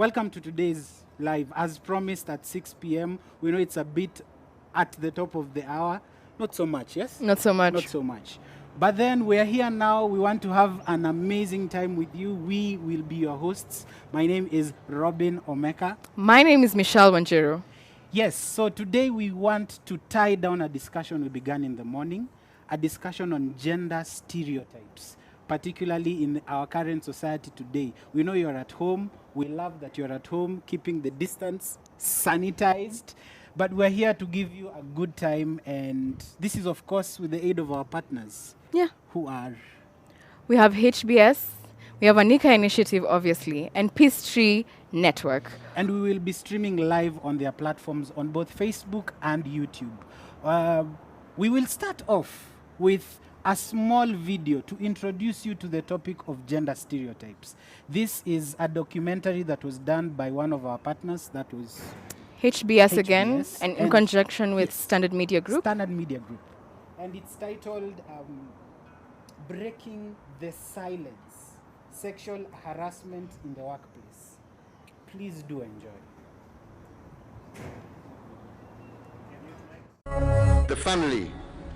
Welcome to today's live. As promised at 6 p.m. We know it's a bit at the top of the hour. Not so much, yes? Not so much. Not so much. But then we're here now. We want to have an amazing time with you. We will be your hosts. My name is Robin Omeka. My name is Michelle Wanjiru. Yes, so today we want to tie down a discussion we began in the morning, a discussion on gender stereotypes, particularly in our current society today. We know you're at home. We love that you're at home, keeping the distance, sanitized. But we're here to give you a good time. And this is, of course, with the aid of our partners. Yeah. Who are? We have HBS, we have Anika Initiative, obviously, and Peace Tree Network. And we will be streaming live on their platforms on both Facebook and YouTube. We will start off with a small video to introduce you to the topic of gender stereotypes. This is a documentary that was done by one of our partners, that was HBS again, and in conjunction with Standard Media Group. Standard Media Group. And it's titled Breaking the Silence, Sexual Harassment in the Workplace. Please do enjoy. The family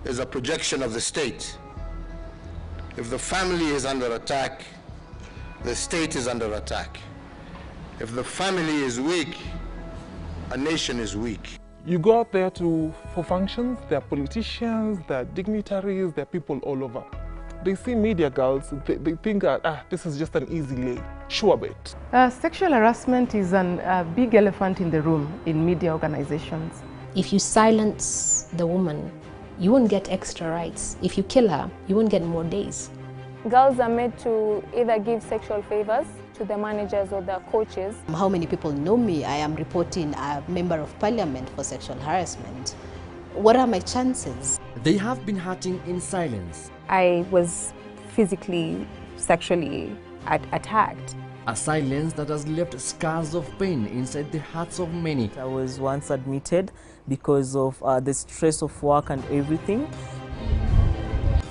is a projection of the state. If the family is under attack, the state is under attack. If the family is weak, a nation is weak. You go out there for functions, there are politicians, there are dignitaries, there are people all over. They see media girls, they think that this is just an easy lay, sure bet. Sexual harassment is a big elephant in the room in media organizations. If you silence the woman, you won't get extra rights. If you kill her, you won't get more days. Girls are made to either give sexual favors to the managers or the coaches. How many people know me? I am reporting a member of parliament for sexual harassment. What are my chances? They have been hurting in silence. I was physically, sexually attacked. A silence that has left scars of pain inside the hearts of many. I was once admitted because of the stress of work and everything.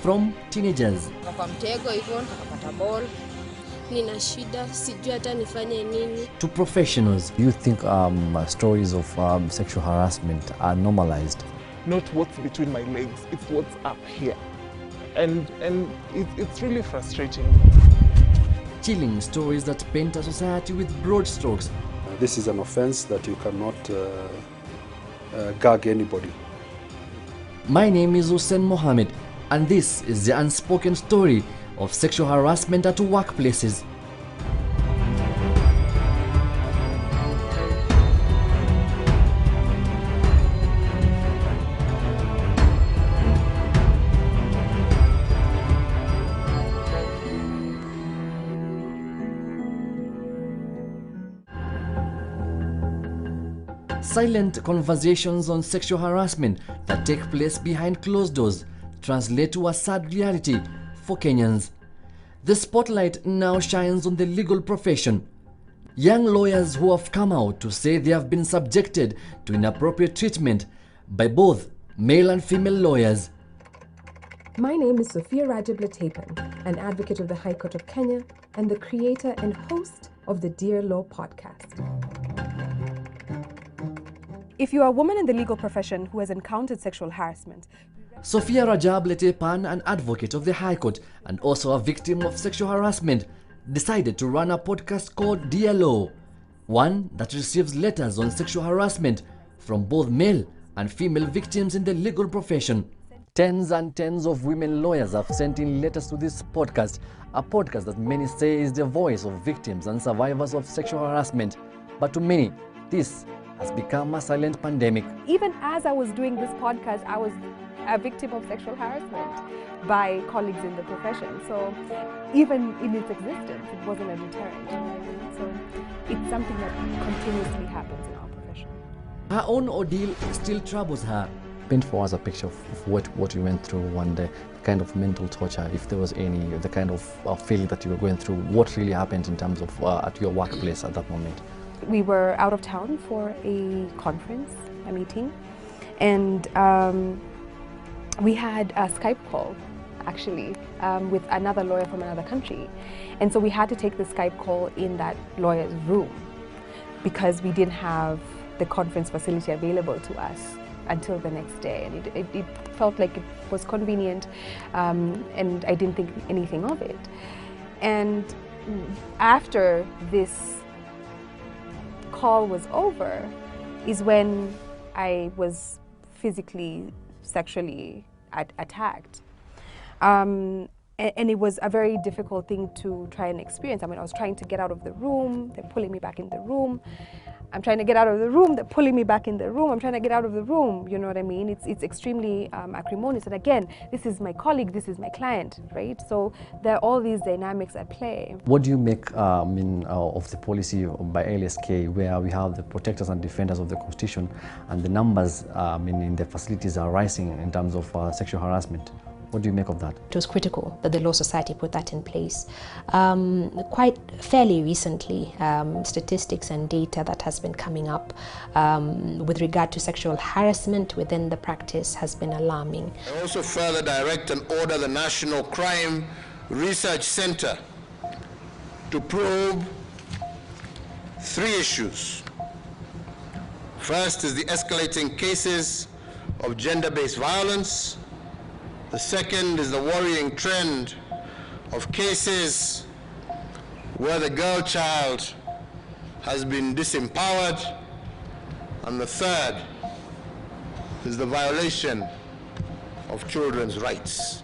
From teenagers to professionals. You think stories of sexual harassment are normalized? Not what's between my legs, it's what's up here. And it's really frustrating. Chilling stories that paint a society with broad strokes. This is an offense that you cannot gag anybody. My name is Hussein Mohammed, and this is the unspoken story of sexual harassment at workplaces. Silent conversations on sexual harassment that take place behind closed doors translate to a sad reality for Kenyans. The spotlight now shines on the legal profession. Young lawyers who have come out to say they have been subjected to inappropriate treatment by both male and female lawyers. My name is Sophia Rajab-Latepan, an advocate of the High Court of Kenya and the creator and host of the Dear Law podcast. If you are a woman in the legal profession who has encountered sexual harassment, Sophia Rajab-Latepan, an advocate of the High Court and also a victim of sexual harassment, decided to run a podcast called Dear Law, one that receives letters on sexual harassment from both male and female victims in the legal profession. Tens and tens of women lawyers have sent in letters to this podcast, a podcast that many say is the voice of victims and survivors of sexual harassment. But to many, this has become a silent pandemic. even as I was doing this podcast, I was a victim of sexual harassment by colleagues in the profession. So even in its existence, it wasn't a deterrent. So it's something that continuously happens in our profession. Her own ordeal still troubles her. Paint for us a picture of what you went through one day, the kind of mental torture, if there was any, the kind of feeling that you were going through, what really happened in terms of at your workplace at that moment. We were out of town for a conference, a meeting, and we had a Skype call, actually, with another lawyer from another country. And so we had to take the Skype call in that lawyer's room. because we didn't have the conference facility available to us until the next day, and it felt like it was convenient, and I didn't think anything of it. And after this call was over is when I was physically, sexually attacked. And it was a very difficult thing to try and experience. I mean, I was trying to get out of the room, they're pulling me back in the room. I'm trying to get out of the room, they're pulling me back in the room. I'm trying to get out of the room, you know what I mean? It's extremely acrimonious. And again, this is my colleague, this is my client, right? So there are all these dynamics at play. What do you make of the policy by LSK, where we have the protectors and defenders of the Constitution, and the numbers in the facilities are rising in terms of sexual harassment? What do you make of that? It was critical that the Law Society put that in place. Quite fairly recently, statistics and data that has been coming up with regard to sexual harassment within the practice has been alarming. I also further direct and order the National Crime Research Center to probe 3 issues. First is the escalating cases of gender-based violence. The second is the worrying trend of cases where the girl child has been disempowered. And the third is the violation of children's rights.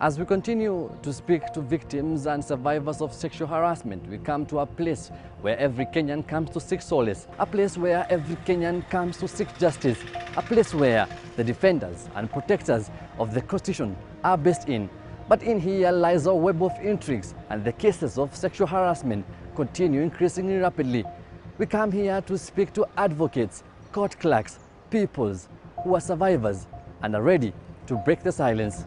As we continue to speak to victims and survivors of sexual harassment, we come to a place where every Kenyan comes to seek solace, a place where every Kenyan comes to seek justice, a place where the defenders and protectors of the Constitution are based in. But in here lies a web of intrigues, and the cases of sexual harassment continue increasingly rapidly. We come here to speak to advocates, court clerks, peoples who are survivors and are ready to break the silence.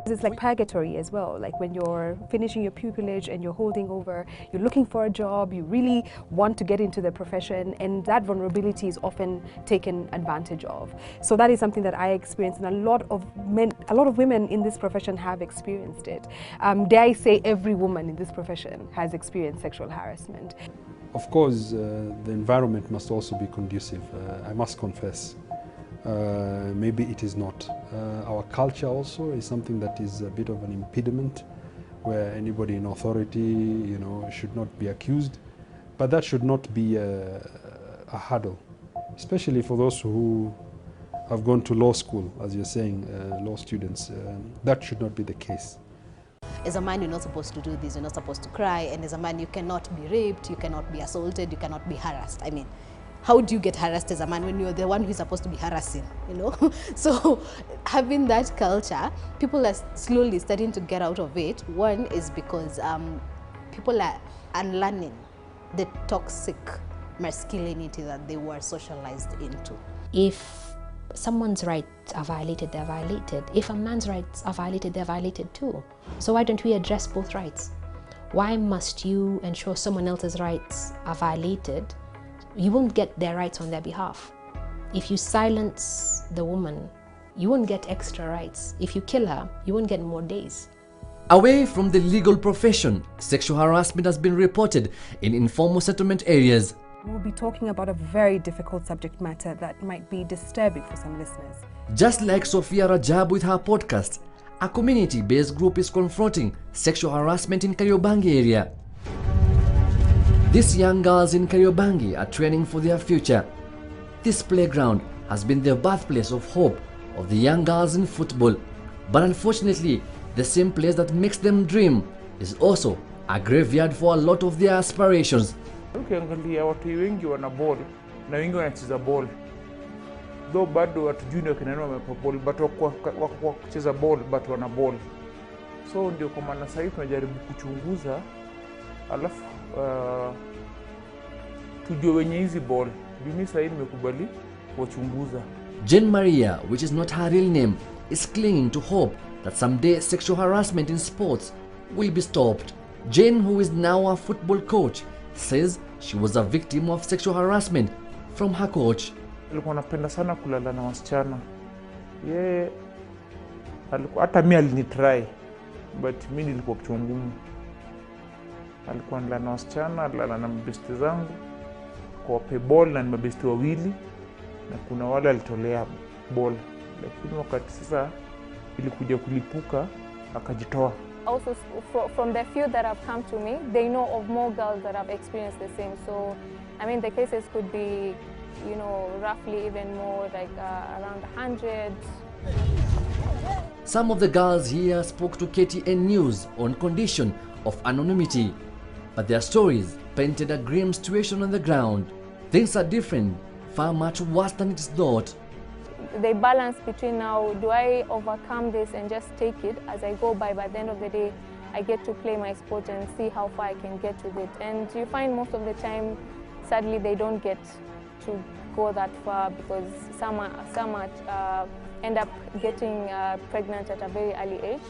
It's like purgatory as well, like when you're finishing your pupillage and you're holding over, you're looking for a job, you really want to get into the profession, and that vulnerability is often taken advantage of. So that is something that I experienced, and a lot of women in this profession have experienced it. Dare I say every woman in this profession has experienced sexual harassment. Of course, the environment must also be conducive, I must confess. Maybe it is not. Our culture also is something that is a bit of an impediment, where anybody in authority, should not be accused. But that should not be a hurdle, especially for those who have gone to law school, as you're saying, law students. That should not be the case. As a man, you're not supposed to do this, you're not supposed to cry, and as a man, you cannot be raped, you cannot be assaulted, you cannot be harassed. I mean, how do you get harassed as a man when you're the one who's supposed to be harassing, So having that culture, people are slowly starting to get out of it. One is because people are unlearning the toxic masculinity that they were socialized into. If someone's rights are violated, they're violated. If a man's rights are violated, they're violated too. So why don't we address both rights? Why must you ensure someone else's rights are violated? You won't get their rights on their behalf. If you silence the woman, you won't get extra rights. If you kill her, you won't get more days. Away from the legal profession, sexual harassment has been reported in informal settlement areas. We'll be talking about a very difficult subject matter that might be disturbing for some listeners. Just like Sophia Rajab with her podcast, a community-based group is confronting sexual harassment in Kariobangi area. These young girls in Kariobangi are training for their future. This playground has been the birthplace of hope of the young girls in football. But unfortunately, the same place that makes them dream is also a graveyard for a lot of their aspirations. Ukiangalia watu wengi wana ball na wengi wanacheza ball. Though bado watu junior kinaona wamepa ball, but wako kucheza ball but wana ball. So ndio kwa maana sasa tunajaribu kuchunguza alafu tujue wenye hizi ball. Mimi sasa nimekubali wachunguza. Jane Maria, which is not her real name, is clinging to hope that someday sexual harassment in sports will be stopped. Jane, who is now a football coach, says she was a victim of sexual harassment from her coach. Alikuwa anapenda sana kulala na wasichana. Yeye alikuwa hata mimi alinitry, but mimi nilikuwa kichwa ngumu. alikuwa nilala na wasichana, alilala na mabesti zangu kwa ball na mabesti wawili, na kuna wale alitolea ball, lakini wakati sasa ilikuja kulipuka akajitoa. Also, from the few that have come to me, they know of more girls that have experienced the same. So, I mean, the cases could be, you know, roughly even more, like around 100. Some of the girls here spoke to KTN News on condition of anonymity, but their stories painted a grim situation on the ground. Things are different, far much worse than it's thought. They balance between now, do I overcome this and just take it as I go by the end of the day, I get to play my sport and see how far I can get with it. And you find most of the time, sadly, they don't get to go that far because some end up getting pregnant at a very early age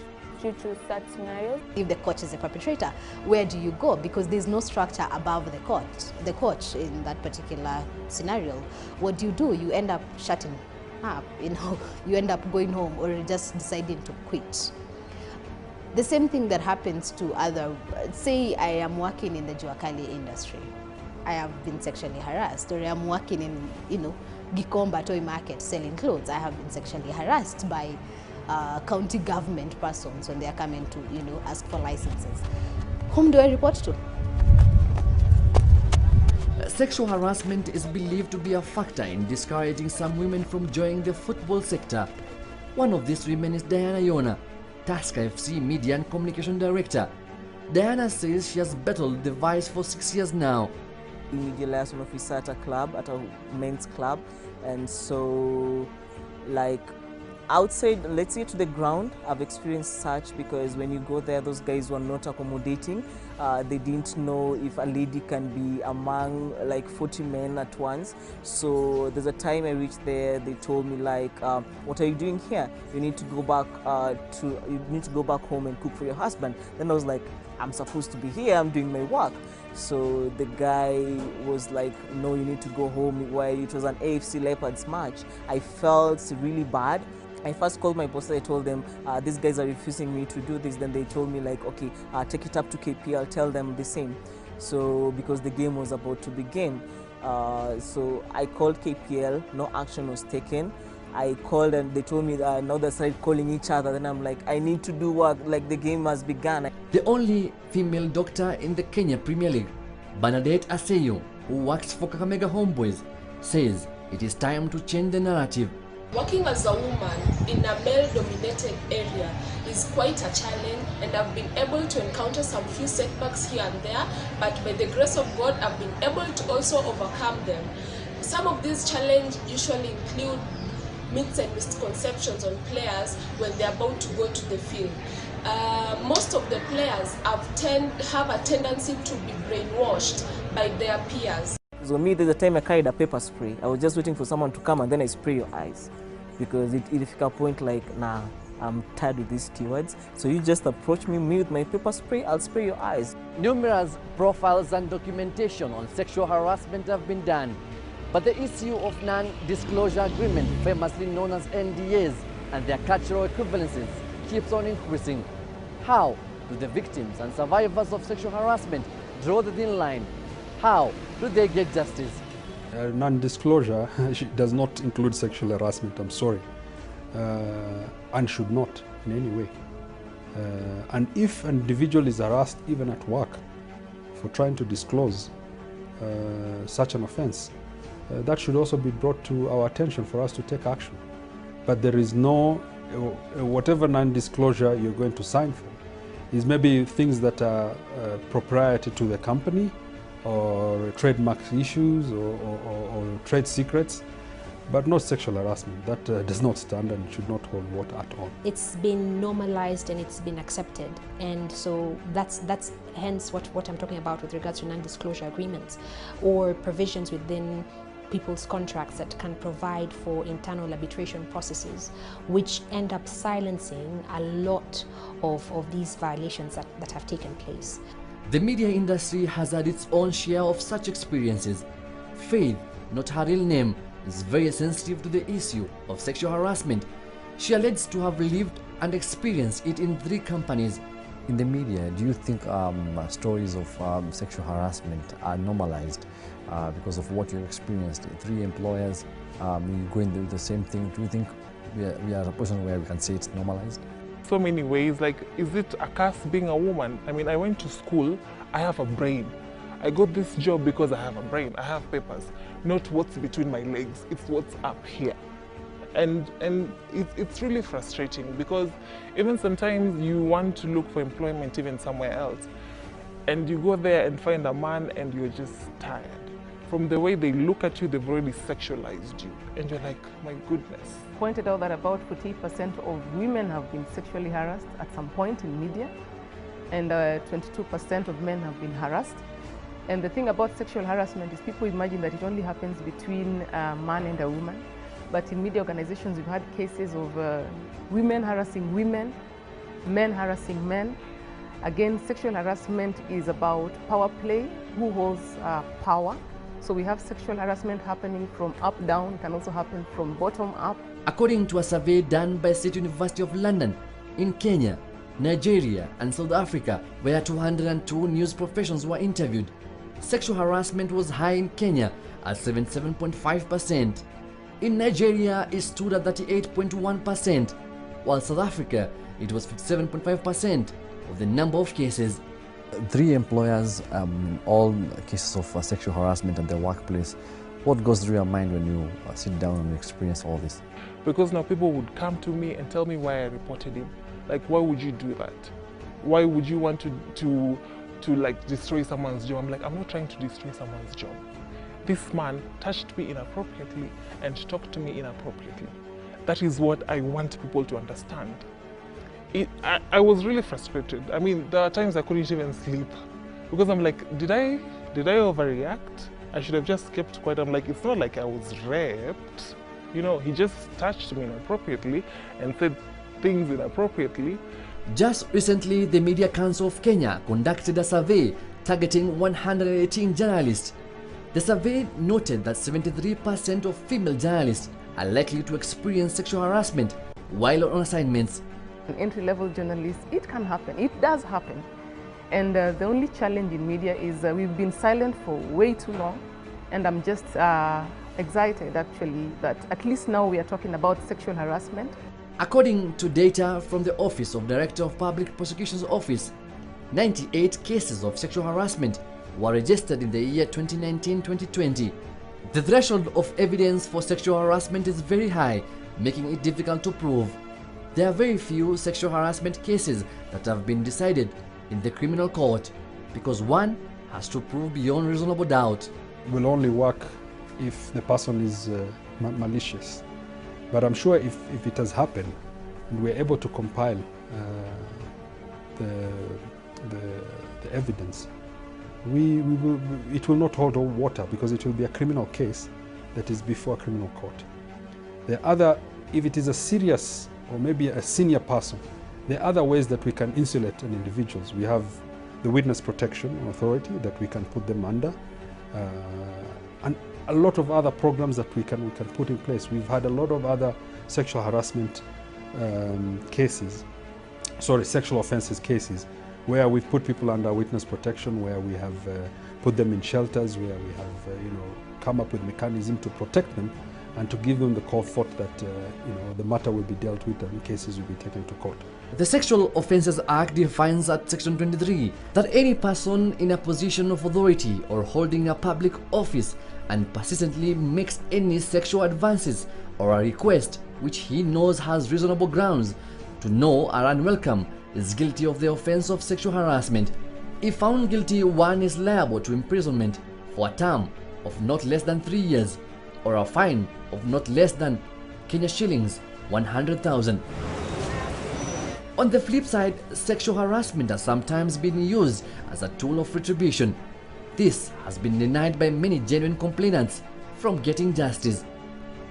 due to such scenarios. If the coach is a perpetrator, where do you go? Because there's no structure above the coach in that particular scenario. What do? You end up shutting up, you know, you end up going home or just deciding to quit. The same thing that happens to other, say I am working in the Juakali industry. I have been sexually harassed, or I am working in, you know, Gikomba toy market selling clothes. I have been sexually harassed by county government persons when they are coming to, you know, ask for licenses. Whom do I report to? Sexual harassment is believed to be a factor in discouraging some women from joining the football sector. One of these women is Diana Yona, Tusker FC Media and Communication Director. Diana says she has battled the vice for 6 years now. Media liaison officer at a club, at a men's club, and so like outside, let's say to the ground, I've experienced such because when you go there, those guys were not accommodating. They didn't know if a lady can be among like 40 men at once. So there's a time I reached there, they told me like, what are you doing here? You need to go back home and cook for your husband. Then I was like, I'm supposed to be here, I'm doing my work. So the guy was like, no, you need to go home. While it was an AFC Leopards match, I felt really bad. I first called my boss, I told them, these guys are refusing me to do this. Then they told me like, okay, take it up to KPL, tell them the same. So, because the game was about to begin. So I called KPL, no action was taken. I called and they told me that now they started calling each other. Then I'm like, I need to do work, like the game has begun. The only female doctor in the Kenya Premier League, Bernadette Aseyo, who works for Kakamega Homeboys, says it is time to change the narrative. Working as a woman in a male-dominated area is quite a challenge, and I've been able to encounter some few setbacks here and there, but by the grace of God, I've been able to also overcome them. Some of these challenges usually include myths and misconceptions on players when they're about to go to the field. Most of the players have a tendency to be brainwashed by their peers. So me, there's a time I carried a pepper spray. I was just waiting for someone to come and then I spray your eyes. Because it hit a point like, nah, I'm tired with these stewards. So you just approach me with my pepper spray, I'll spray your eyes. Numerous profiles and documentation on sexual harassment have been done. But the issue of non-disclosure agreement, famously known as NDAs, and their cultural equivalences keeps on increasing. How do the victims and survivors of sexual harassment draw the thin line? How do they get justice? Non-disclosure does not include sexual harassment, I'm sorry, and should not in any way. And if an individual is harassed even at work for trying to disclose such an offense, that should also be brought to our attention for us to take action. But there is no, whatever non-disclosure you're going to sign for is maybe things that are proprietary to the company, or trademark issues, or trade secrets, but not sexual harassment. That does not stand and should not hold water at all. It's been normalized and it's been accepted, and so that's hence what I'm talking about with regards to non-disclosure agreements or provisions within people's contracts that can provide for internal arbitration processes, which end up silencing a lot of these violations that have taken place. The media industry has had its own share of such experiences. Faith, not her real name, is very sensitive to the issue of sexual harassment. She alleged to have lived and experienced it in 3 companies. In the media, do you think stories of sexual harassment are normalized because of what you've experienced? 3 employers going through the same thing. Do you think we are at a position where we can say it's normalized? So many ways, like, is it a curse being a woman? I mean, I went to school, I have a brain. I got this job because I have a brain, I have papers, not what's between my legs, it's what's up here. And it's really frustrating because even sometimes you want to look for employment even somewhere else, and you go there and find a man and you're just tired. From the way they look at you, they've already sexualized you, and you're like, my goodness. Pointed out that about 40% of women have been sexually harassed at some point in media, and 22% of men have been harassed. And the thing about sexual harassment is people imagine that it only happens between a man and a woman. But in media organizations, we've had cases of women harassing women, men harassing men. Again, sexual harassment is about power play, who holds power. So we have sexual harassment happening from up down, it can also happen from bottom up. According to a survey done by State University of London, in Kenya, Nigeria and South Africa, where 202 news professionals were interviewed, sexual harassment was high in Kenya at 77.5%. In Nigeria, it stood at 38.1%, while South Africa, it was 57.5% of the number of cases. 3 employers, all cases of sexual harassment at their workplace. What goes through your mind when you sit down and experience all this? Because now people would come to me and tell me why I reported him. Like, why would you do that? Why would you want to like destroy someone's job? I'm like, I'm not trying to destroy someone's job. This man touched me inappropriately and talked to me inappropriately. That is what I want people to understand. I was really frustrated. I mean, there are times I couldn't even sleep because I'm like, did I overreact? I should have just kept quiet. I'm like, it's not like I was raped. You know, he just touched me inappropriately and said things inappropriately. Just recently, the Media Council of Kenya conducted a survey targeting 118 journalists. The survey noted that 73% of female journalists are likely to experience sexual harassment while on assignments. Entry-level journalists, it can happen, it does happen. And the only challenge in media is we've been silent for way too long, and I'm just excited actually that at least now we are talking about sexual harassment. According to data from the Office of Director of Public Prosecutions Office, 98 cases of sexual harassment were registered in the year 2019-2020. The threshold of evidence for sexual harassment is very high, making it difficult to prove. There are very few sexual harassment cases that have been decided in the criminal court because one has to prove beyond reasonable doubt. It will only work if the person is malicious. But I'm sure if it has happened and we're able to compile the evidence, it will not hold water because it will be a criminal case that is before a criminal court. If it is a serious or maybe a senior person, there are other ways that we can insulate an individual. We have the Witness Protection Authority that we can put them under, and a lot of other programs that we can put in place. We've had a lot of other sexual harassment sexual offences cases, where we've put people under witness protection, where we have put them in shelters, where we have come up with mechanism to protect them and to give them the comfort that the matter will be dealt with and cases will be taken to court. The Sexual Offences Act defines at Section 23 that any person in a position of authority or holding a public office and persistently makes any sexual advances or a request which he knows has reasonable grounds to know are unwelcome is guilty of the offense of sexual harassment. If found guilty, one is liable to imprisonment for a term of not less than 3 years or a fine of not less than Kenya shillings 100,000. On the flip side, sexual harassment has sometimes been used as a tool of retribution. This has been denied by many genuine complainants from getting justice.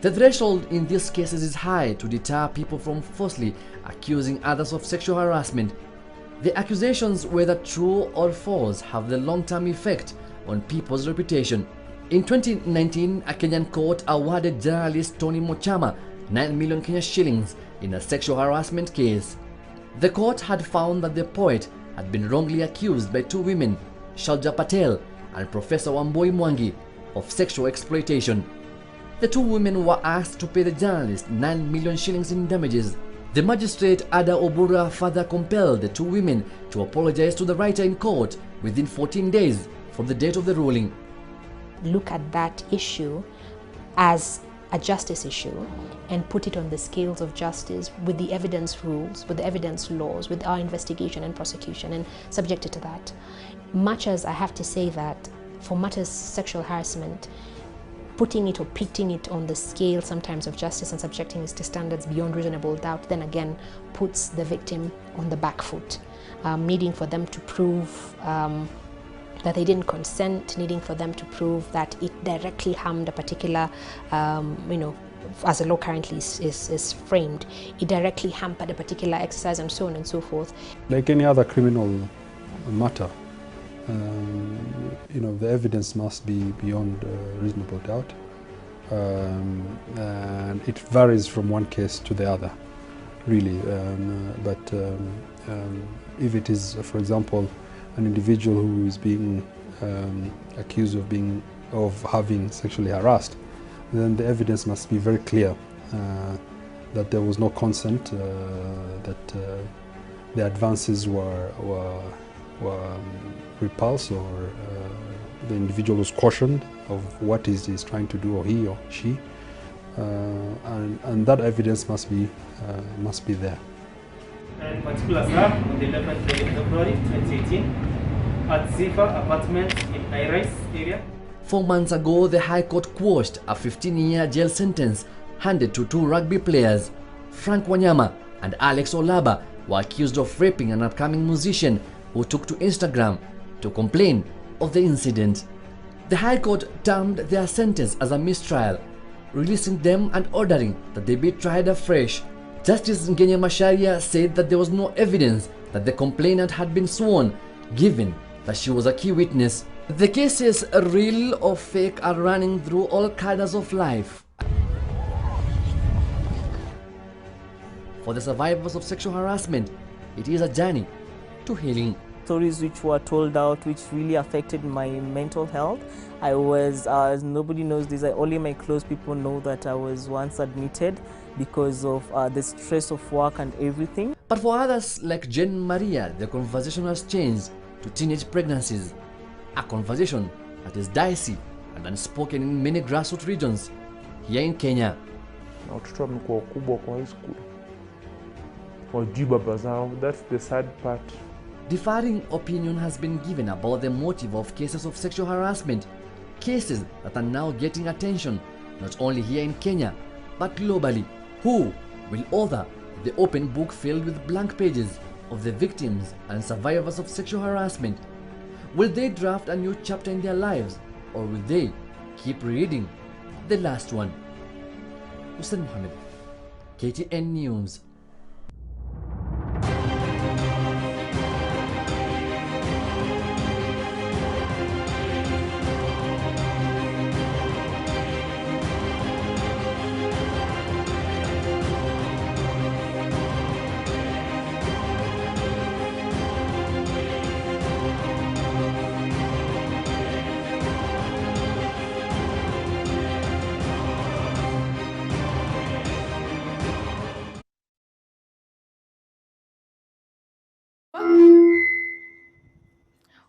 The threshold in these cases is high to deter people from falsely accusing others of sexual harassment. The accusations, whether true or false, have the long-term effect on people's reputation. In 2019, a Kenyan court awarded journalist Tony Mochama 9 million Kenya shillings in a sexual harassment case. The court had found that the poet had been wrongly accused by two women, Shalja Patel and Professor Wamboi Mwangi, of sexual exploitation. The two women were asked to pay the journalist 9 million shillings in damages. The magistrate Ada Obura further compelled the two women to apologize to the writer in court within 14 days from the date of the ruling. Look at that issue as a justice issue and put it on the scales of justice with the evidence rules, with the evidence laws, with our investigation and prosecution, and subject it to that. Much as I have to say that for matters sexual harassment, putting it or pitting it on the scale sometimes of justice and subjecting it to standards beyond reasonable doubt then again puts the victim on the back foot, needing for them to prove that they didn't consent, needing for them to prove that it directly harmed a particular, as the law currently is framed, it directly hampered a particular exercise and so on and so forth. Like any other criminal matter, the evidence must be beyond reasonable doubt, and it varies from one case to the other, really. But if it is, for example, an individual who is being accused of having sexually harassed, then the evidence must be very clear that there was no consent, that the advances were repulsed, or the individual was cautioned of what he's trying to do, or he or she, and that evidence must be there. In particular, sir, on the 11th day of February 2018, at Zifa Apartments in Iris area. 4 months ago, the High Court quashed a 15-year jail sentence handed to two rugby players. Frank Wanyama and Alex Olaba were accused of raping an upcoming musician who took to Instagram to complain of the incident. The High Court termed their sentence as a mistrial, releasing them and ordering that they be tried afresh. Justice Ngenya Macharia said that there was no evidence that the complainant had been sworn, given that she was a key witness. The cases, real or fake, are running through all cadres of life. For the survivors of sexual harassment, it is a journey to healing. Stories which were told out which really affected my mental health. I was, nobody knows this, only my close people know that I was once admitted because of the stress of work and everything. But for others like Jen Maria, the conversation has changed to teenage pregnancies. A conversation that is dicey and unspoken in many grassroots regions here in Kenya. Watoto wamekuwa wakubwa kwa high school, wajui baba zao. That's the sad part. Differing opinion has been given about the motive of cases of sexual harassment, cases that are now getting attention not only here in Kenya but globally. Who will author the open book filled with blank pages of the victims and survivors of sexual harassment? Will they draft a new chapter in their lives, or will they keep reading the last one? Hussein Mohammed, KTN News.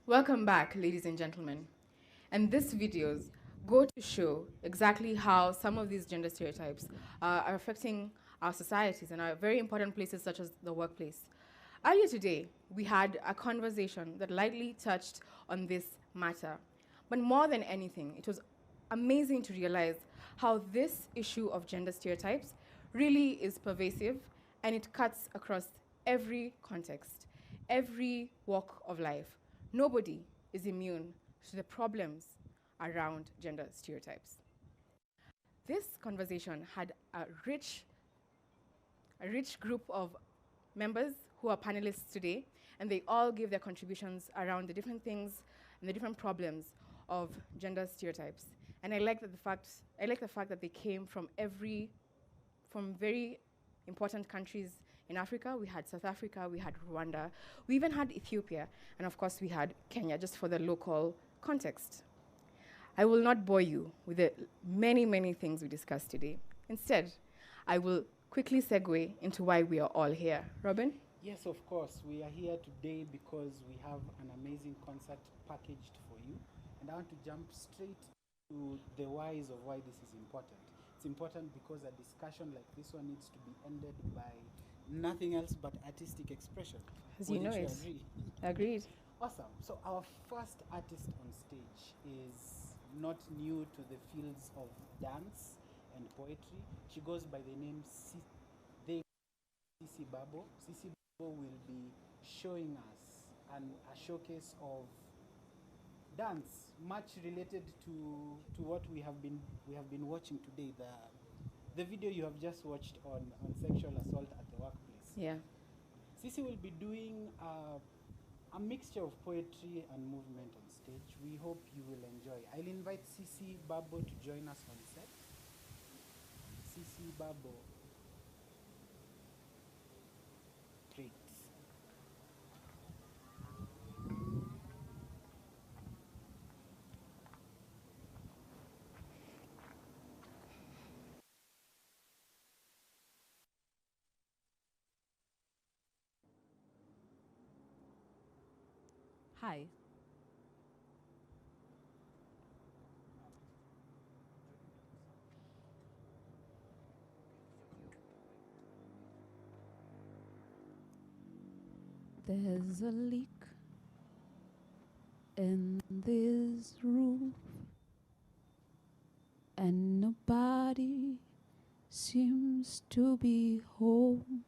Welcome back, ladies and gentlemen. And these videos go to show exactly how some of these gender stereotypes are affecting our societies and our very important places such as the workplace. Earlier today, we had a conversation that lightly touched on this matter. But more than anything, it was amazing to realize how this issue of gender stereotypes really is pervasive, and it cuts across every context, every walk of life. Nobody is immune to the problems around gender stereotypes. This conversation had a rich group of members who are panelists today, and they all gave their contributions around the different things and the different problems of gender stereotypes. And I like the fact that they came from very important countries In Africa, we had South Africa, we had Rwanda, we even had Ethiopia, and of course we had Kenya, just for the local context. I will not bore you with the many, many things we discussed today. Instead, I will quickly segue into why we are all here. Robin? Yes, of course. We are here today because we have an amazing concert packaged for you. And I want to jump straight to the whys of why this is important. It's important because a discussion like this one needs to be ended by nothing else but artistic expression. As you know it. Agree? Agreed. Awesome. So our first artist on stage is not new to the fields of dance and poetry. She goes by the name Sisi Babo. Sisi Babo will be showing us a showcase of dance, much related to what we have been watching today. The video you have just watched on sexual assault at the workplace. Yeah. Sisi will be doing a mixture of poetry and movement on stage. We hope you will enjoy. I'll invite Sisi Babo to join us on set. Sisi Babo. Great. Hi. There's a leak in this roof, and nobody seems to be home.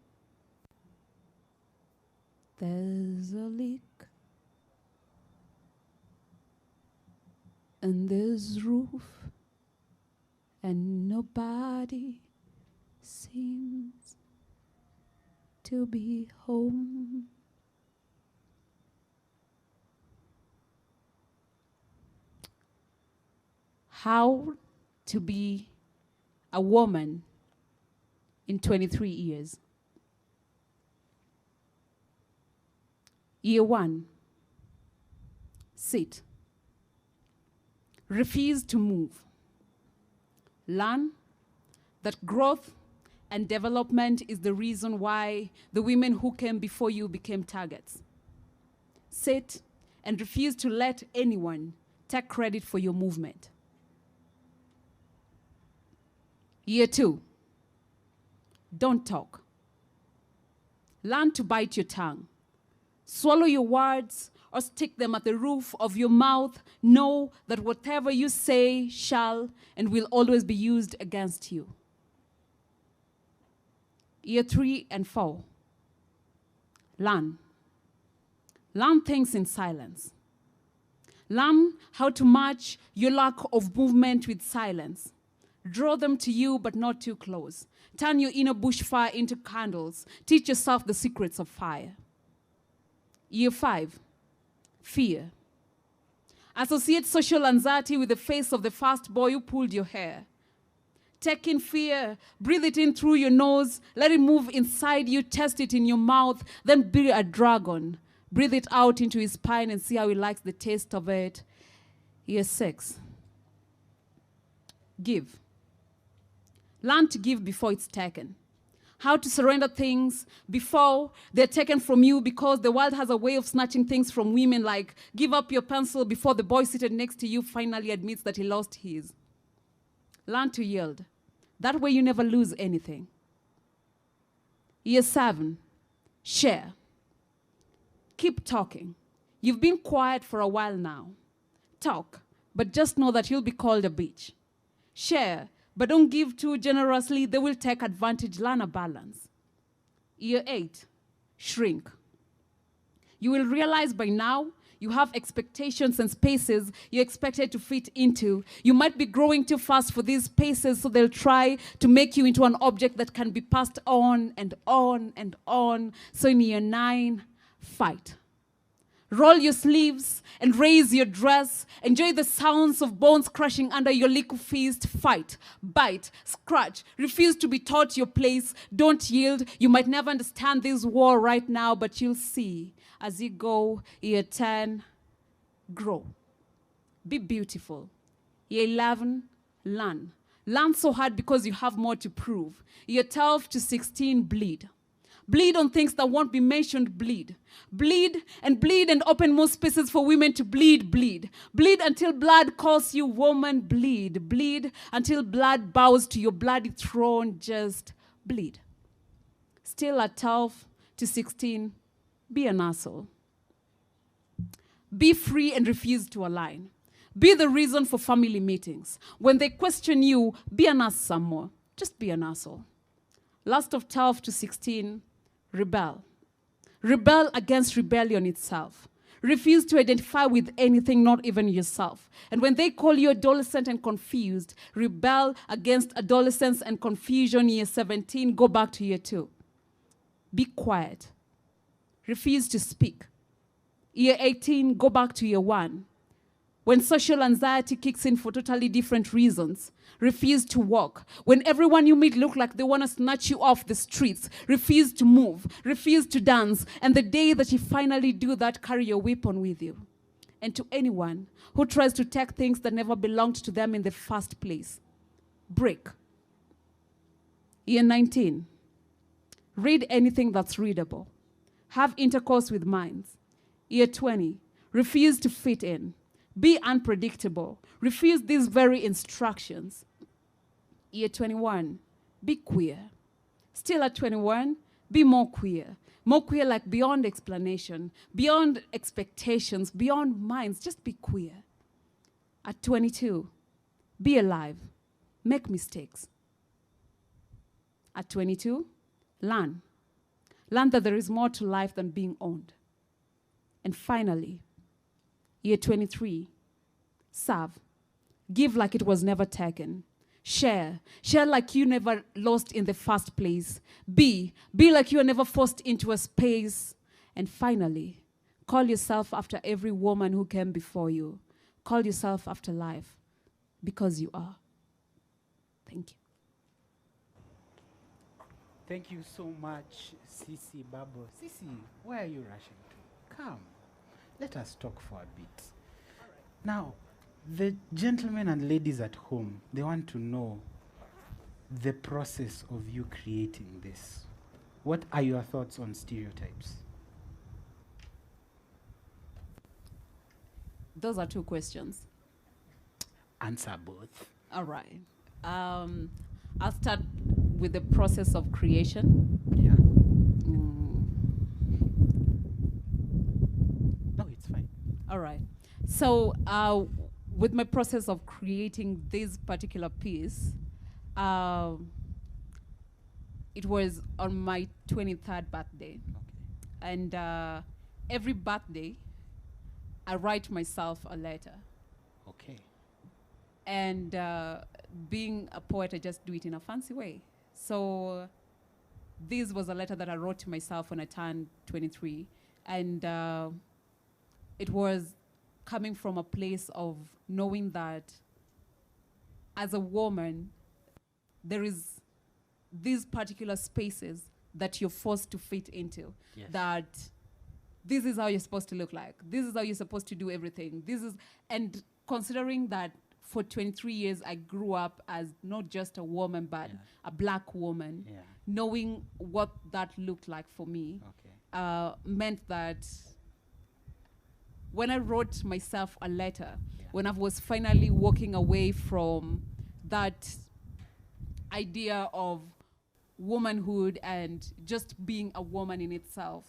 There's a leak in this roof, and nobody seems to be home. How to be a woman in 23 years. Year 1, sit. Refuse to move. Learn that growth and development is the reason why the women who came before you became targets. Sit and refuse to let anyone take credit for your movement. Year 2, don't talk. Learn to bite your tongue. Swallow your words or stick them at the roof of your mouth. Know that whatever you say shall and will always be used against you. Year 3 and 4, learn. Learn things in silence. Learn how to match your lack of movement with silence. Draw them to you, but not too close. Turn your inner bushfire into candles. Teach yourself the secrets of fire. Year 5, fear. Associate social anxiety with the face of the first boy who pulled your hair. Take in fear, breathe it in through your nose, let it move inside you, test it in your mouth, then be a dragon. Breathe it out into his spine and see how he likes the taste of it. Year 6, give. Learn to give before it's taken. How to surrender things before they're taken from you, because the world has a way of snatching things from women, like give up your pencil before the boy seated next to you finally admits that he lost his. Learn to yield. That way you never lose anything. Year 7, share. Keep talking. You've been quiet for a while now. Talk, but just know that you'll be called a bitch. Share, but don't give too generously. They will take advantage. Learn a balance. Year 8, shrink. You will realize by now you have expectations and spaces you're expected to fit into. You might be growing too fast for these spaces, so they'll try to make you into an object that can be passed on and on and on. So in year 9, fight. Roll your sleeves and raise your dress. Enjoy the sounds of bones crashing under your little fist. Fight, bite, scratch. Refuse to be taught your place. Don't yield. You might never understand this war right now, but you'll see as you go. Year 10, grow. Be beautiful. Year 11, learn. Learn so hard because you have more to prove. Year 12 to 16, bleed. Bleed on things that won't be mentioned, bleed. Bleed and open more spaces for women to bleed, bleed. Bleed until blood calls you woman, bleed. Bleed until blood bows to your bloody throne, just bleed. Still at 12 to 16, be an asshole. Be free and refuse to align. Be the reason for family meetings. When they question you, be an ass some more. Just be an asshole. Last of 12 to 16, rebel. Rebel against rebellion itself. Refuse to identify with anything, not even yourself. And when they call you adolescent and confused, rebel against adolescence and confusion. Year 17, go back to year 2. Be quiet. Refuse to speak. Year 18, go back to year 1. When social anxiety kicks in for totally different reasons, refuse to walk. When everyone you meet look like they want to snatch you off the streets, refuse to move, refuse to dance. And the day that you finally do that, carry your weapon with you. And to anyone who tries to take things that never belonged to them in the first place, break. Year 19, read anything that's readable. Have intercourse with minds. Year 20, refuse to fit in. Be unpredictable. Refuse these very instructions. Year 21, be queer. Still at 21, be more queer. More queer like beyond explanation, beyond expectations, beyond minds. Just be queer. At 22, be alive. Make mistakes. At 22, learn. Learn that there is more to life than being owned. And finally, year 23, serve. Give like it was never taken. Share. Share like you never lost in the first place. Be like you were never forced into a space. And finally, call yourself after every woman who came before you. Call yourself after life, because you are. Thank you. Thank you so much, Sisi Babo. Sisi, where are you rushing to? Come. Let us talk for a bit. Now, the gentlemen and ladies at home, they want to know the process of you creating this. What are your thoughts on stereotypes? Those are two questions. Answer both. All right. I'll start with the process of creation. Yeah. No, it's fine. All right. So with my process of creating this particular piece, it was on my 23rd birthday. Okay. And every birthday, I write myself a letter. Okay. And being a poet, I just do it in a fancy way. So this was a letter that I wrote to myself when I turned 23. And it was coming from a place of knowing that as a woman, there is these particular spaces that you're forced to fit into. Yes. That this is how you're supposed to look like. This is how you're supposed to do everything. And considering that for 23 years, I grew up as not just a woman, but a black woman, knowing what that looked like for me meant that when I wrote myself a letter, when I was finally walking away from that idea of womanhood and just being a woman in itself,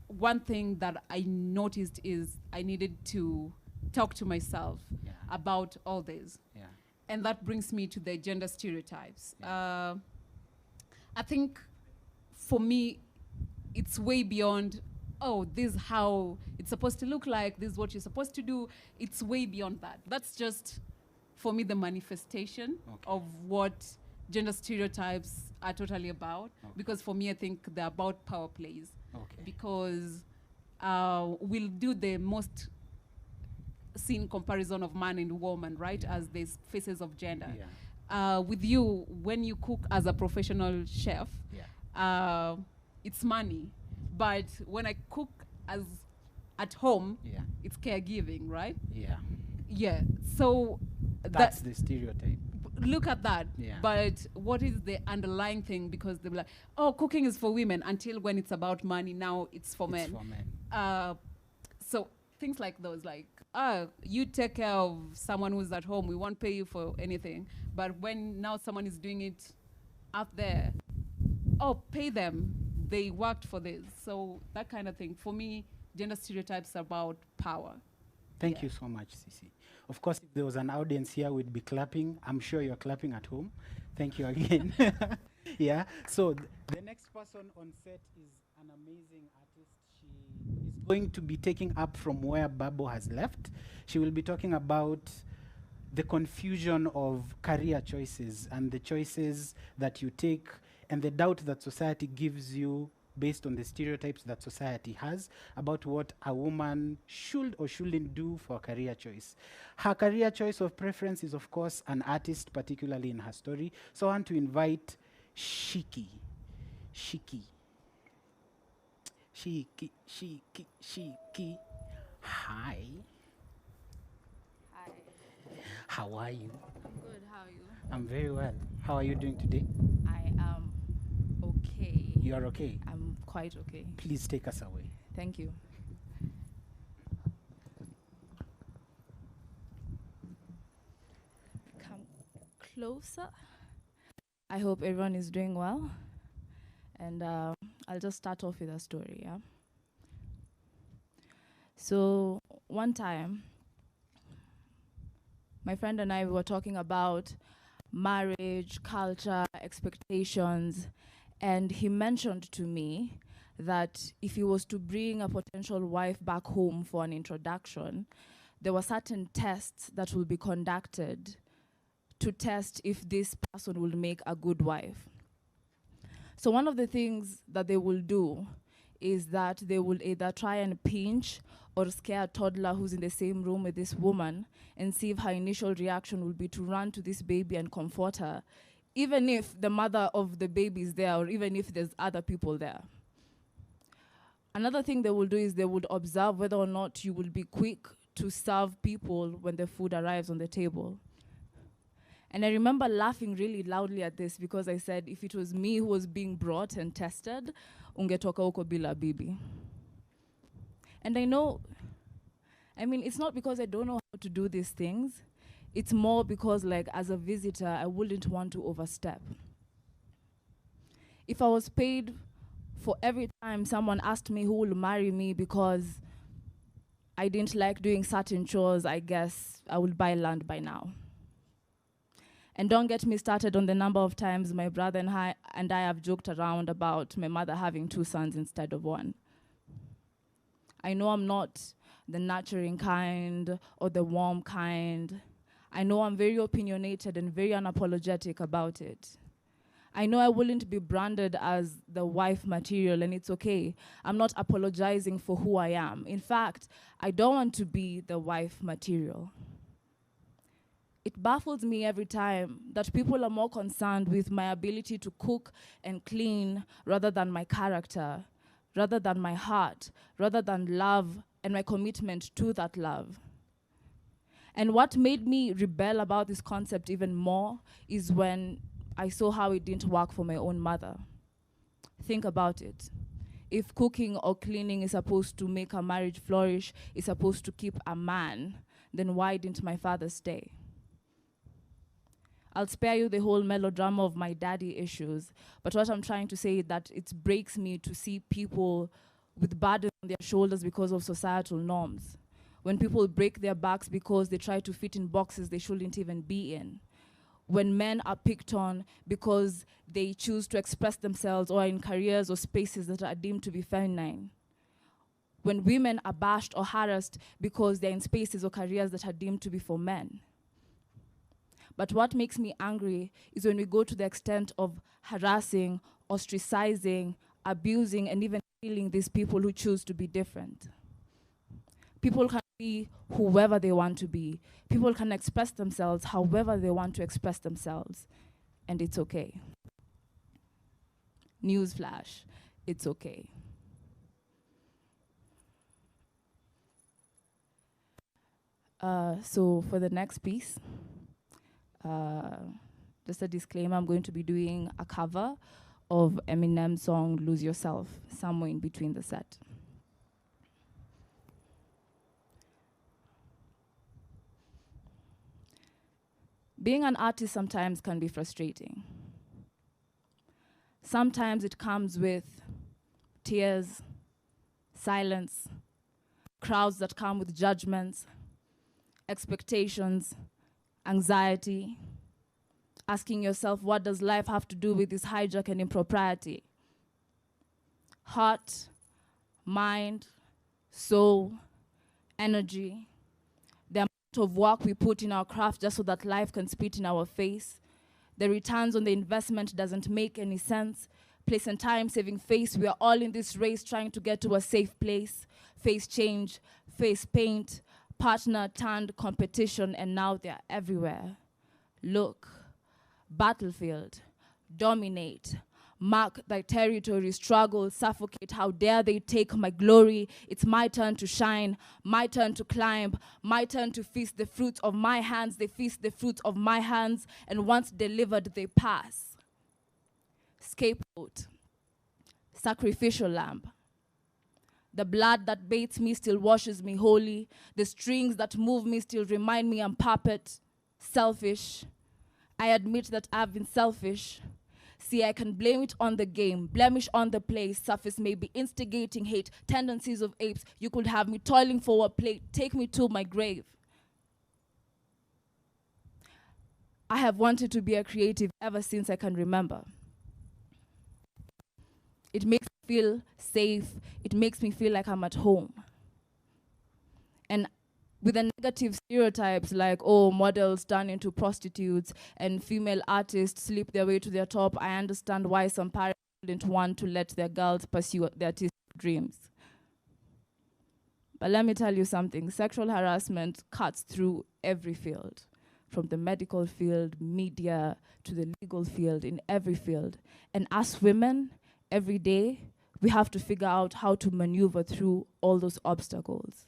one thing that I noticed is I needed to talk to myself about all this. And that brings me to the gender stereotypes. I think for me, it's way beyond, oh, this is how it's supposed to look like, this is what you're supposed to do. It's way beyond that. That's just, for me, the manifestation of what gender stereotypes are totally about. Because for me, I think they're about power plays. Because we'll do the most seen comparison of man and woman, right, as these faces of gender. With you, when you cook as a professional chef, it's money. But when I cook as at home, it's caregiving, right? Yeah. So that's the stereotype. Look at that. But what is the underlying thing? Because they're like, oh, cooking is for women, until when it's about money, now it's for men. So things like those, like, you take care of someone who's at home, we won't pay you for anything. But when now someone is doing it out there, oh, pay them, they worked for this. So that kind of thing. For me, gender stereotypes are about power. Thank you so much, Sisi. Of course, if there was an audience here, we'd be clapping. I'm sure you're clapping at home. Thank you again. Yeah. So the next person on set is an amazing artist. She is going to be taking up from where Babo has left. She will be talking about the confusion of career choices and the choices that you take and the doubt that society gives you based on the stereotypes that society has about what a woman should or shouldn't do for a career choice. Her career choice of preference is, of course, an artist, particularly in her story. So I want to invite Shiki. Hi. Hi. How are you? I'm good. How are you? I'm very well. How are you doing today? I am okay. You are okay? I'm quite okay. Please take us away. Thank you. Come closer. I hope everyone is doing well. And I'll just start off with a story, yeah? So one time, my friend and I were talking about marriage, culture, expectations, and he mentioned to me that if he was to bring a potential wife back home for an introduction, there were certain tests that will be conducted to test if this person will make a good wife. So one of the things that they will do is that they will either try and pinch or scare a toddler who's in the same room with this woman and see if her initial reaction will be to run to this baby and comfort her, even if the mother of the baby is there or even if there's other people there. Another thing they will do is they would observe whether or not you will be quick to serve people when the food arrives on the table. And I remember laughing really loudly at this because I said, if it was me who was being brought and tested, ungetoka uko bila bibi. And I know, I mean, it's not because I don't know how to do these things. It's more because, like, as a visitor, I wouldn't want to overstep. If I was paid for every time someone asked me who will marry me because I didn't like doing certain chores, I guess I would buy land by now. And don't get me started on the number of times my brother and I have joked around about my mother having 2 sons instead of 1. I know I'm not the nurturing kind or the warm kind. I know I'm very opinionated and very unapologetic about it. I know I wouldn't be branded as the wife material, and it's okay. I'm not apologizing for who I am. In fact, I don't want to be the wife material. It baffles me every time that people are more concerned with my ability to cook and clean rather than my character, rather than my heart, rather than love and my commitment to that love. And what made me rebel about this concept even more is when I saw how it didn't work for my own mother. Think about it. If cooking or cleaning is supposed to make a marriage flourish, is supposed to keep a man, then why didn't my father stay? I'll spare you the whole melodrama of my daddy issues, but what I'm trying to say is that it breaks me to see people with burden on their shoulders because of societal norms. When people break their backs because they try to fit in boxes they shouldn't even be in. When men are picked on because they choose to express themselves or in careers or spaces that are deemed to be feminine. When women are bashed or harassed because they're in spaces or careers that are deemed to be for men. But what makes me angry is when we go to the extent of harassing, ostracizing, abusing, and even healing these people who choose to be different. People can be whoever they want to be. People can express themselves however they want to express themselves, and it's okay. Newsflash, it's okay. So for the next piece, just a disclaimer, I'm going to be doing a cover of Eminem's song Lose Yourself, somewhere in between the set. Being an artist sometimes can be frustrating. Sometimes it comes with tears, silence, crowds that come with judgments, expectations, anxiety, asking yourself, what does life have to do with this hijack and impropriety? Heart, mind, soul, energy, the amount of work we put in our craft just so that life can spit in our face. The returns on the investment doesn't make any sense. Place and time saving face. We are all in this race trying to get to a safe place. Face change, face paint, partner turned competition, and now they're everywhere. Look, battlefield, dominate, mark thy territory, struggle, suffocate. How dare they take my glory? It's my turn to shine, my turn to climb, my turn to feast the fruits of my hands. They feast the fruits of my hands, and once delivered, they pass. Scapegoat, sacrificial lamb. The blood that bathes me still washes me holy. The strings that move me still remind me I'm puppet. Selfish. I admit that I've been selfish. See, I can blame it on the game, blemish on the place, surface may be instigating hate, tendencies of apes. You could have me toiling for a plate, take me to my grave. I have wanted to be a creative ever since I can remember. It makes me feel safe, it makes me feel like I'm at home. And with the negative stereotypes like, oh, models turn into prostitutes and female artists sleep their way to their top, I understand why some parents didn't want to let their girls pursue their artistic dreams. But let me tell you something, sexual harassment cuts through every field, from the medical field, media, to the legal field, in every field. And as women, every day, we have to figure out how to maneuver through all those obstacles.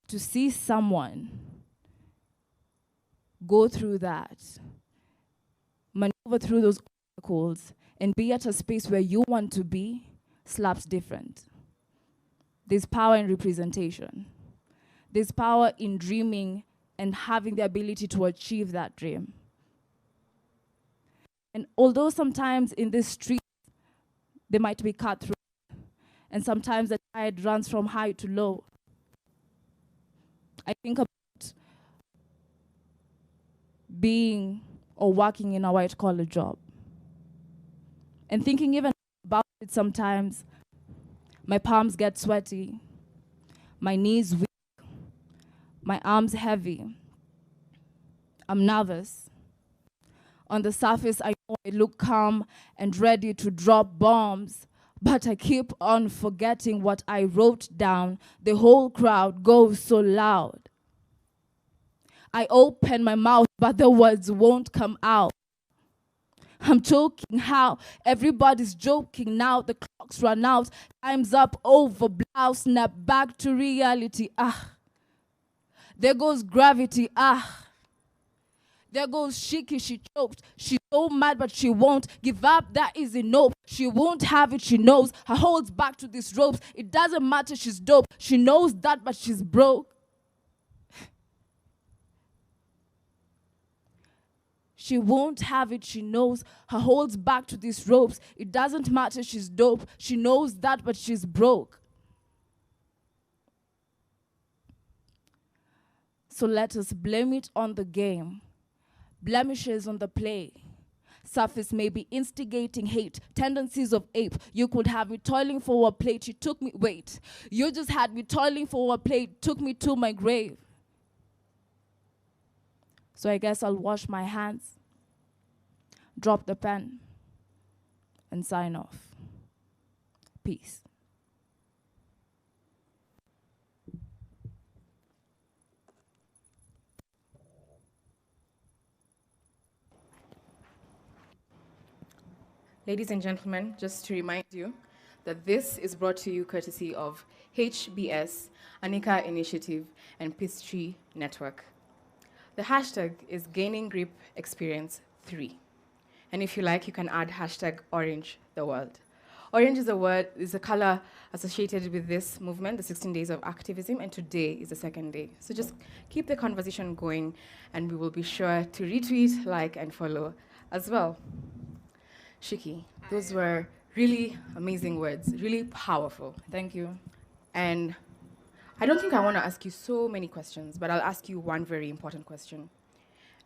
To see someone go through that, maneuver through those obstacles, and be at a space where you want to be, slaps different. There's power in representation. There's power in dreaming and having the ability to achieve that dream. And although sometimes in this street, they might be cut through, and sometimes the tide runs from high to low, I think about being or working in a white-collar job. And thinking even about it sometimes, my palms get sweaty, my knees weak, my arms heavy. I'm nervous. On the surface, I know I look calm and ready to drop bombs, but I keep on forgetting what I wrote down. The whole crowd goes so loud. I open my mouth, but the words won't come out. I'm joking how everybody's joking now. The clock's run out. Time's up, over, blouse, snap back to reality. Ah, there goes gravity. Ah, there goes Shiki, she choked. She's so mad, but she won't give up. That is a nope. She won't have it, she knows. Her holds back to these ropes. It doesn't matter, she's dope. She knows that, but she's broke. She won't have it, she knows. Her holds back to these ropes. It doesn't matter, she's dope. She knows that, but she's broke. So let us blame it on the game. Blemishes on the play. Surface may be instigating hate, tendencies of ape. You could have me toiling for a plate. You took me, wait. You just had me toiling for a plate, took me to my grave. So I guess I'll wash my hands, drop the pen, and sign off. Peace. Ladies and gentlemen, just to remind you that this is brought to you courtesy of HBS, Anika Initiative, and Peace Tree Network. The hashtag is Gaining Grip Experience 3. And if you like, you can add hashtag Orange the World. Orange is a color associated with this movement, the 16 days of activism, and today is the second day. So just keep the conversation going, and we will be sure to retweet, like, and follow as well. Shiki, those were really amazing words, really powerful. Thank you. And I don't think I want to ask you so many questions, but I'll ask you one very important question,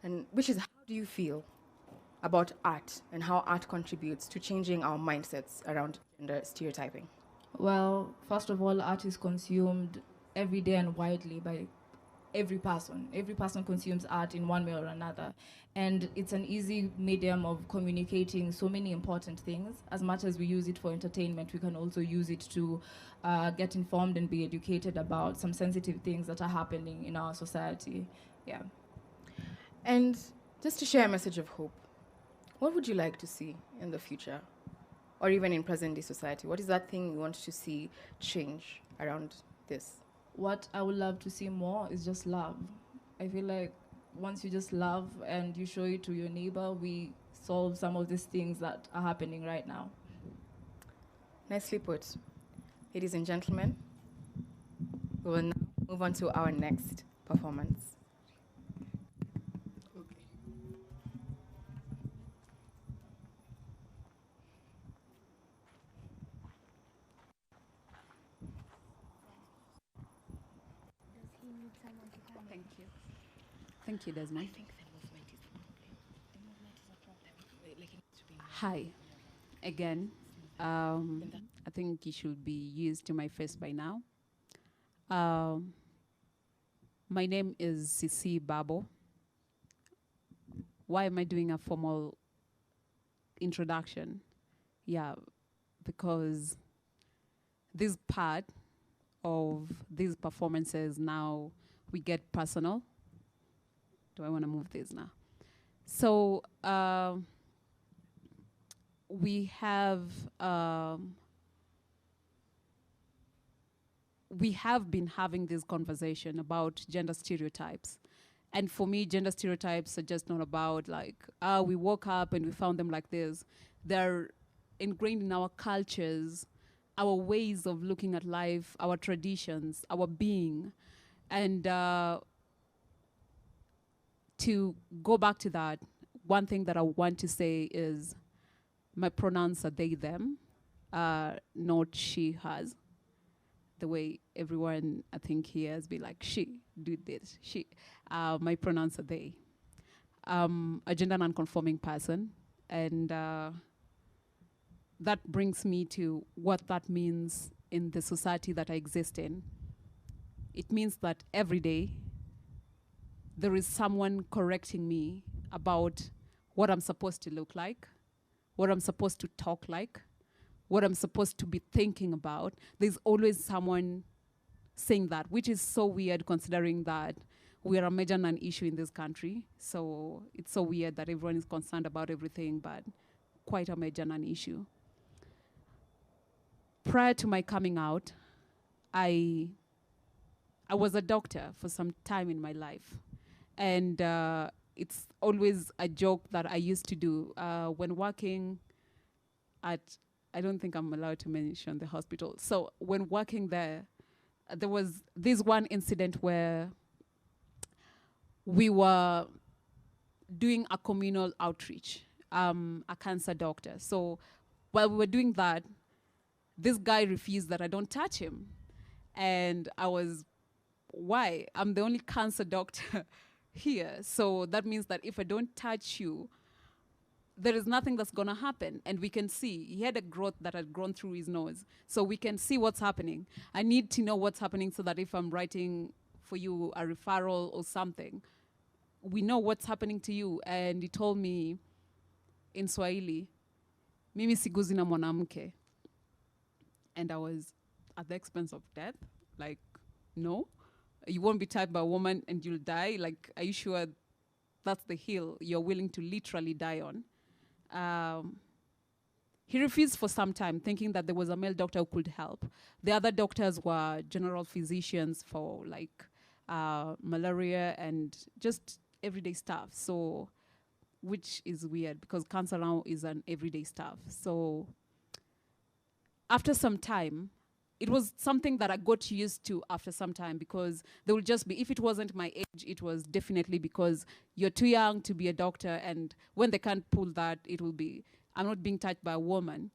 and which is, how do you feel about art and how art contributes to changing our mindsets around gender stereotyping? Well, first of all, art is consumed every day and widely by every person. Every person consumes art in one way or another. And it's an easy medium of communicating so many important things. As much as we use it for entertainment, we can also use it to get informed and be educated about some sensitive things that are happening in our society. Yeah. And just to share a message of hope, what would you like to see in the future, or even in present-day society? What is that thing you want to see change around this? What I would love to see more is just love. I feel like once you just love and you show it to your neighbor, we solve some of these things that are happening right now. Nicely put. Ladies and gentlemen, we will now move on to our next performance. Thank you. Thank you, Desmond. Hi, again. I think you should be used to my face by now. My name is Sisi Babo. Why am I doing a formal introduction? Yeah, because this part of these performances, now we get personal. Do I want to move this now? So we have been having this conversation about gender stereotypes. And for me, gender stereotypes are just not about like, we woke up and we found them like this. They're ingrained in our cultures, our ways of looking at life, our traditions, our being. And to go back to that, one thing that I want to say is my pronouns are they, them, not she, hers. The way everyone, I think, here has been like, she, do this, she. My pronouns are they. A gender non-conforming person, and that brings me to what that means in the society that I exist in. It means that every day there is someone correcting me about what I'm supposed to look like, what I'm supposed to talk like, what I'm supposed to be thinking about. There's always someone saying that, which is so weird considering that we are a major non-issue in this country. So it's so weird that everyone is concerned about everything, but quite a major non-issue. Prior to my coming out, I was a doctor for some time in my life. And it's always a joke that I used to do when working at, I don't think I'm allowed to mention the hospital. So when working there was this one incident where we were doing a communal outreach, a cancer doctor. So while we were doing that, this guy refused that I don't touch him. And I was, why? I'm the only cancer doctor here. So that means that if I don't touch you, there is nothing that's gonna happen. And we can see, he had a growth that had grown through his nose. So we can see what's happening. I need to know what's happening so that if I'm writing for you a referral or something, we know what's happening to you. And he told me in Swahili, mimi siguzi na mwanamke. and I was at the expense of death. Like, no, you won't be typed by a woman and you'll die. Like, are you sure that's the hill you're willing to literally die on? He refused for some time, thinking that there was a male doctor who could help. The other doctors were general physicians for like malaria and just everyday stuff. So, which is weird because cancer now is an everyday stuff. So after some time, it was something that I got used to after some time, because there will just be, if it wasn't my age, it was definitely because you're too young to be a doctor, and when they can't pull that, it will be, I'm not being touched by a woman.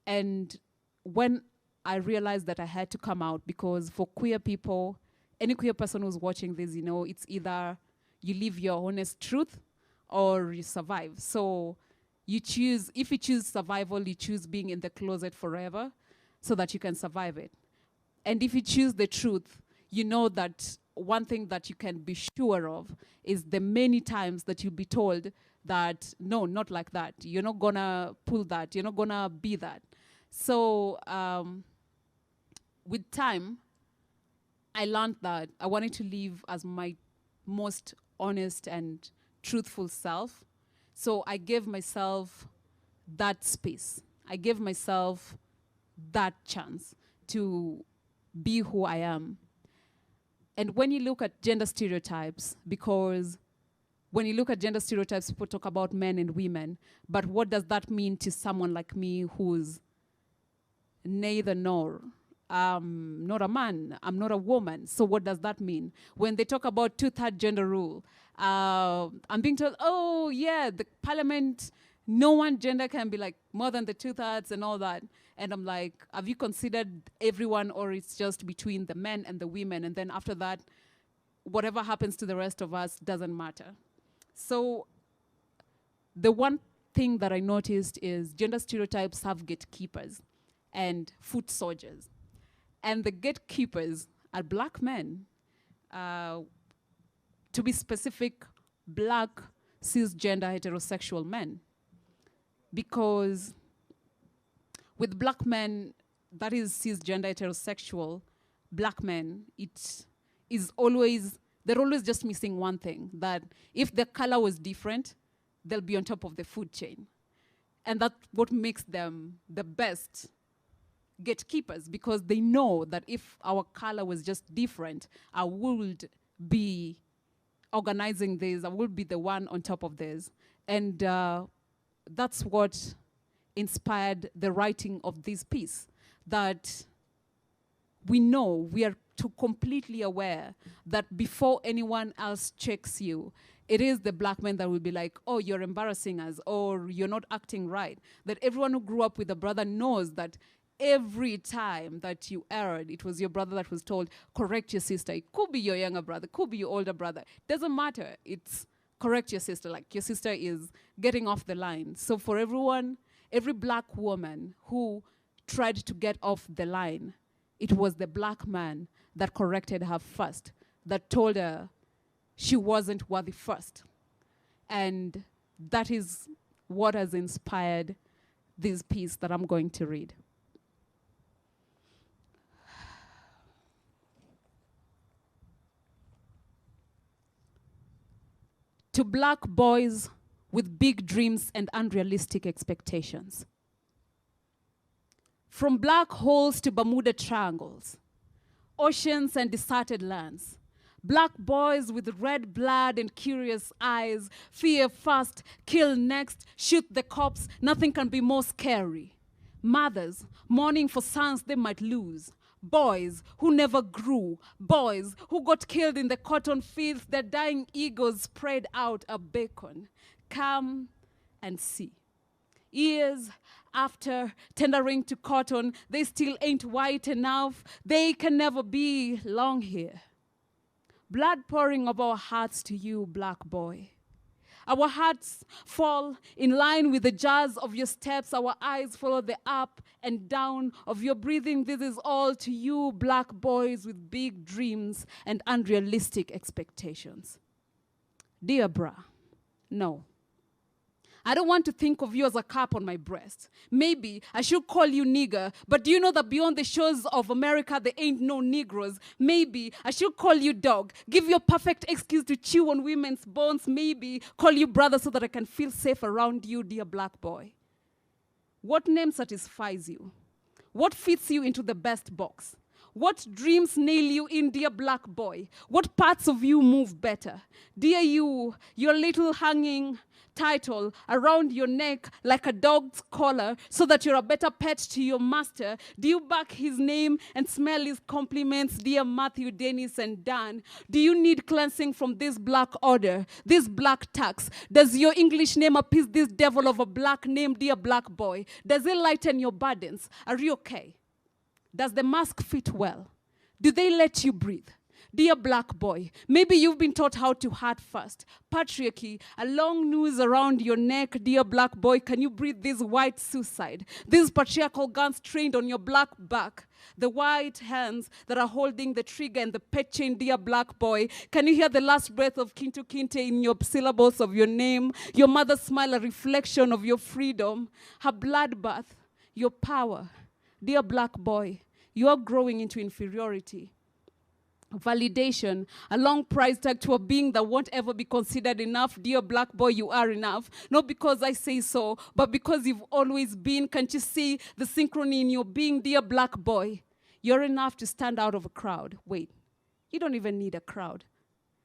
And when I realized that I had to come out, because for queer people, any queer person who's watching this, you know, it's either you live your honest truth or you survive. So you choose, if you choose survival, you choose being in the closet forever so that you can survive it. And if you choose the truth, you know that one thing that you can be sure of is the many times that you'll be told that, no, not like that. You're not gonna pull that. You're not gonna be that. So with time, I learned that I wanted to live as my most honest and truthful self. So I gave myself that space. I gave myself that chance to be who I am. And when you look at gender stereotypes, because when you look at gender stereotypes, people talk about men and women, but what does that mean to someone like me who's neither nor? I'm not a man, I'm not a woman, so what does that mean? When they talk about two-third gender rule, I'm being told, oh yeah, the parliament, no one gender can be like more than the two-thirds and all that. And I'm like, have you considered everyone, or it's just between the men and the women? And then after that, whatever happens to the rest of us doesn't matter. So the one thing that I noticed is gender stereotypes have gatekeepers and foot soldiers. And the gatekeepers are black men. To be specific, black, cisgender, heterosexual men. Because with black men, that is cisgender, heterosexual, black men, it is always, they're always just missing one thing, that if the color was different, they'll be on top of the food chain. And that's what makes them the best gatekeepers, because they know that if our color was just different, I would be organizing this, I would be the one on top of this. And that's what inspired the writing of this piece, that we know, we are completely aware that before anyone else checks you, it is the black men that will be like, oh, you're embarrassing us, or you're not acting right. That everyone who grew up with a brother knows that every time that you erred, it was your brother that was told, correct your sister. It could be your younger brother, could be your older brother. Doesn't matter. It's correct your sister, like your sister is getting off the line. So for everyone, every black woman who tried to get off the line, it was the black man that corrected her first, that told her she wasn't worthy first. And that is what has inspired this piece that I'm going to read. To black boys with big dreams and unrealistic expectations. From black holes to Bermuda triangles, oceans and deserted lands, black boys with red blood and curious eyes, fear first, kill next, shoot the cops, nothing can be more scary. Mothers mourning for sons they might lose. Boys who never grew, boys who got killed in the cotton fields, their dying egos spread out a beacon. Come and see. Years after tendering to cotton, they still ain't white enough. They can never be long here. Blood pouring of our hearts to you, black boy. Our hearts fall in line with the jazz of your steps. Our eyes follow the up and down of your breathing. This is all to you, black boys with big dreams and unrealistic expectations. Dear bra, no. I don't want to think of you as a cap on my breast. Maybe I should call you nigger, but do you know that beyond the shores of America, there ain't no Negroes? Maybe I should call you dog, give you a perfect excuse to chew on women's bones. Maybe call you brother so that I can feel safe around you, dear black boy. What name satisfies you? What fits you into the best box? What dreams nail you in, dear black boy? What parts of you move better? Dear you, your little hanging title around your neck like a dog's collar so that you're a better pet to your master. Do you back his name and smell his compliments, dear Matthew, Dennis, and Dan? Do you need cleansing from this black order, this black tax? Does your English name appease this devil of a black name, dear black boy? Does it lighten your burdens? Are you okay? Does the mask fit well? Do they let you breathe? Dear black boy, maybe you've been taught how to heart first. Patriarchy, a long noose around your neck, dear black boy. Can you breathe this white suicide? These patriarchal guns trained on your black back. The white hands that are holding the trigger and the pet chain, dear black boy. Can you hear the last breath of Kintu Kinte in your syllables of your name? Your mother's smile, a reflection of your freedom. Her bloodbath, your power. Dear black boy, you are growing into inferiority. Validation, a long price tag to a being that won't ever be considered enough. Dear black boy, you are enough. Not because I say so, but because you've always been. Can't you see the synchrony in your being, dear black boy? You're enough to stand out of a crowd. Wait, you don't even need a crowd.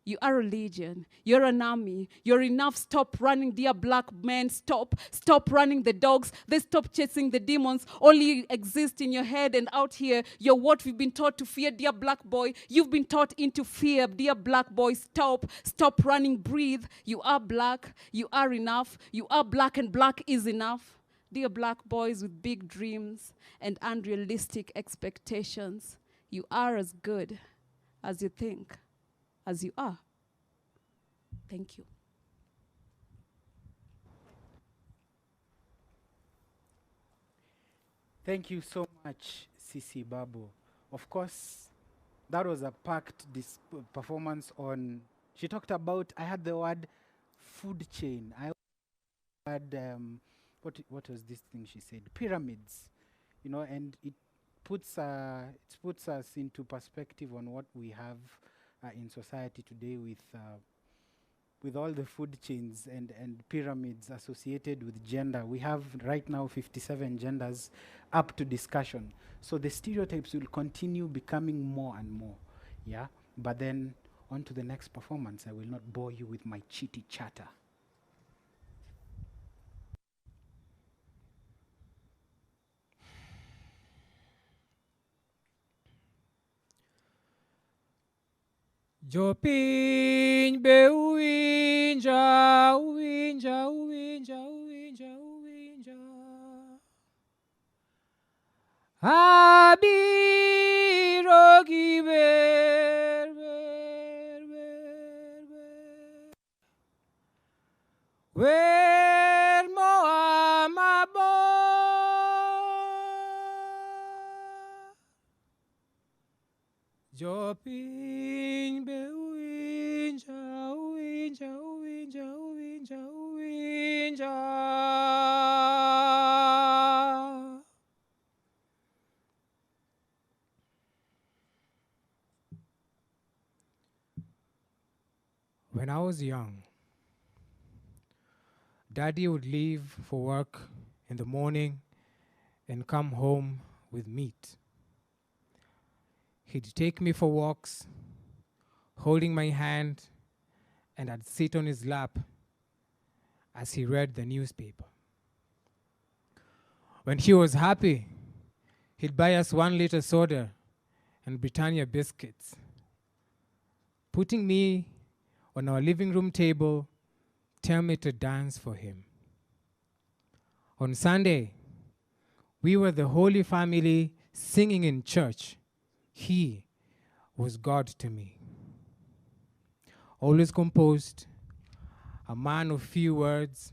You are a legion. You're an army. You're enough. Stop running, dear black men. Stop. Stop running the dogs. They stop chasing the demons. Only exist in your head and out here. You're what we've been taught to fear, dear black boy. You've been taught into fear, dear black boy. Stop. Stop running. Breathe. You are black. You are enough. You are black and black is enough. Dear black boys with big dreams and unrealistic expectations. You are as good as you think. As you are. Thank you. Thank you so much, Sisi Babu. Of course, that was a packed performance on, she talked about, I had the word food chain. I had, what was this thing she said? Pyramids, you know, and it puts us into perspective on what we have in society today with all the food chains and pyramids associated with gender. We have right now 57 genders up to discussion. So the stereotypes will continue becoming more and more. Yeah. But then on to the next performance. I will not bore you with my chitty chatter. Jopin be uwinja, uwinja, uwinja, uwinja, uwinja. Abiro giber, ber, ber, ber. Wer moa mabo. Jopin be uwinja, uwinja, uwinja, uwinja, uwinja. When I was young, Daddy would leave for work in the morning and come home with meat. He'd take me for walks, holding my hand, and I'd sit on his lap as he read the newspaper. When he was happy, he'd buy us 1-liter soda and Britannia biscuits, putting me on our living room table, tell me to dance for him. On Sunday, we were the Holy Family singing in church. He was God to me. Always composed, a man of few words,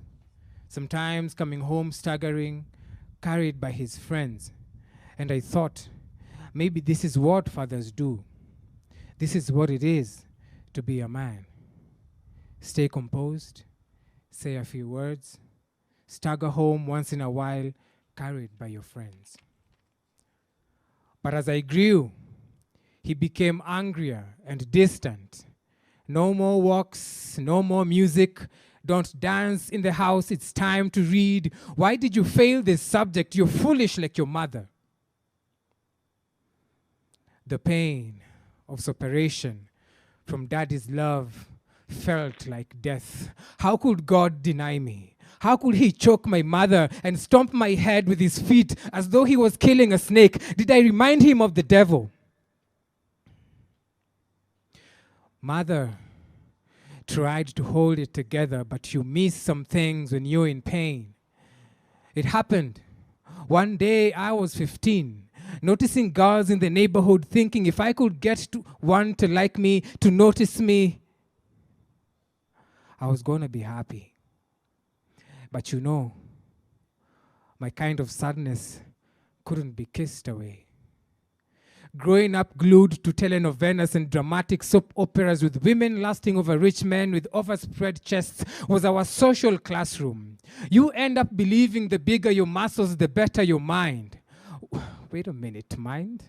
sometimes coming home staggering, carried by his friends. And I thought, maybe this is what fathers do. This is what it is to be a man. Stay composed, say a few words, stagger home once in a while, carried by your friends. But as I grew, he became angrier and distant. No more walks, no more music. Don't dance in the house, it's time to read. Why did you fail this subject? You're foolish like your mother. The pain of separation from daddy's love felt like death. How could God deny me? How could he choke my mother and stomp my head with his feet as though he was killing a snake? Did I remind him of the devil? Mother tried to hold it together, but you miss some things when you're in pain. It happened. One day I was 15, noticing girls in the neighborhood, thinking if I could get one to like me, to notice me, I was going to be happy. But you know, my kind of sadness couldn't be kissed away. Growing up glued to telenovelas and dramatic soap operas with women lusting over rich men with overspread chests was our social classroom. You end up believing the bigger your muscles, the better your mind. Wait a minute, mind?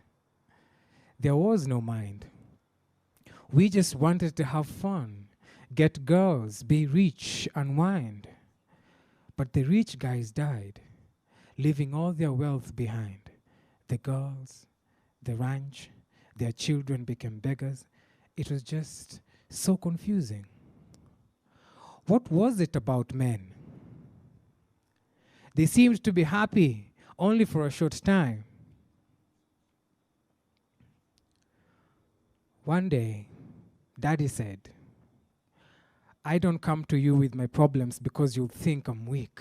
There was no mind. We just wanted to have fun, get girls, be rich, unwind. But the rich guys died, leaving all their wealth behind. The girls, the ranch, their children became beggars. It was just so confusing. What was it about men? They seemed to be happy only for a short time. One day, Daddy said, I don't come to you with my problems because you'll think I'm weak.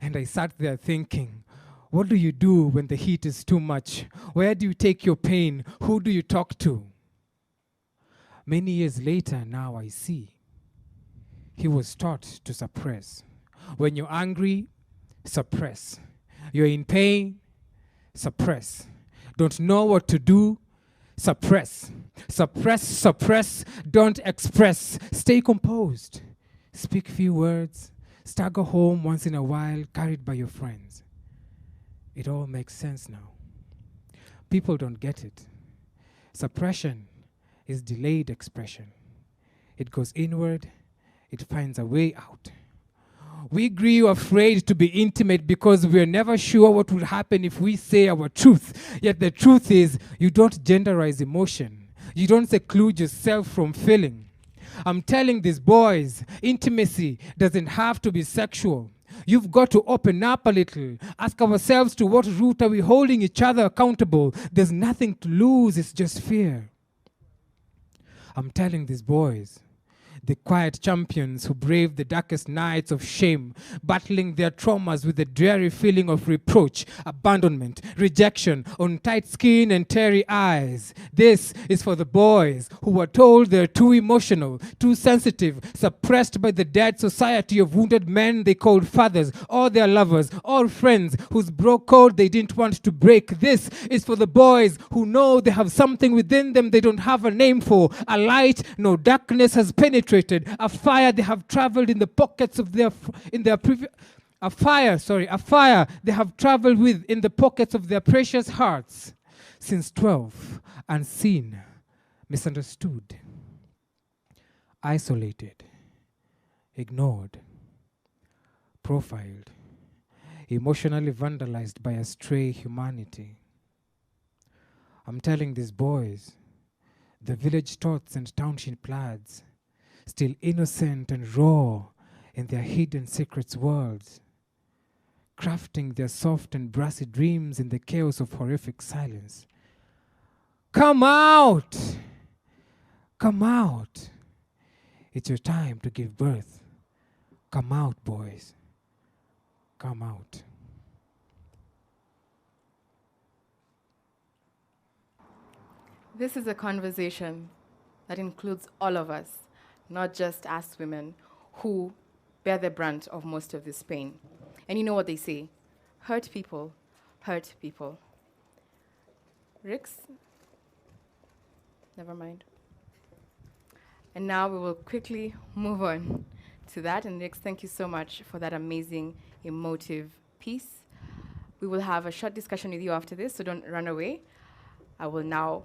And I sat there thinking, what do you do when the heat is too much? Where do you take your pain? Who do you talk to? Many years later, now I see. He was taught to suppress. When you're angry, suppress. You're in pain, suppress. Don't know what to do, suppress. Suppress, suppress, don't express. Stay composed. Speak few words. Stagger home once in a while, carried by your friends. It all makes sense now. People don't get it. Suppression is delayed expression. It goes inward, it finds a way out. We grew afraid to be intimate because we're never sure what will happen if we say our truth. Yet the truth is, you don't genderize emotion. You don't seclude yourself from feeling. I'm telling these boys, intimacy doesn't have to be sexual. You've got to open up a little. Ask ourselves, to what root are we holding each other accountable? There's nothing to lose, it's just fear. I'm telling these boys, the quiet champions who brave the darkest nights of shame, battling their traumas with the dreary feeling of reproach, abandonment, rejection, on tight skin and teary eyes. This is for the boys who were told they're too emotional, too sensitive, suppressed by the dead society of wounded men they called fathers, or their lovers, or friends whose broke code they didn't want to break. This is for the boys who know they have something within them they don't have a name for, a light no darkness has penetrated, a fire they have traveled in the pockets of a fire they have traveled with in the pockets of their precious hearts since 12, unseen, misunderstood, isolated, ignored, profiled, emotionally vandalized by a stray humanity. I'm telling these boys, the village tots and township lads, still innocent and raw in their hidden secrets worlds, crafting their soft and brassy dreams in the chaos of horrific silence. Come out! Come out! It's your time to give birth. Come out, boys. Come out. This is a conversation that includes all of us, not just us women who bear the brunt of most of this pain. And you know what they say, hurt people hurt people. Rix? Never mind. And now we will quickly move on to that. And Nix, thank you so much for that amazing, emotive piece. We will have a short discussion with you after this, so don't run away. I will now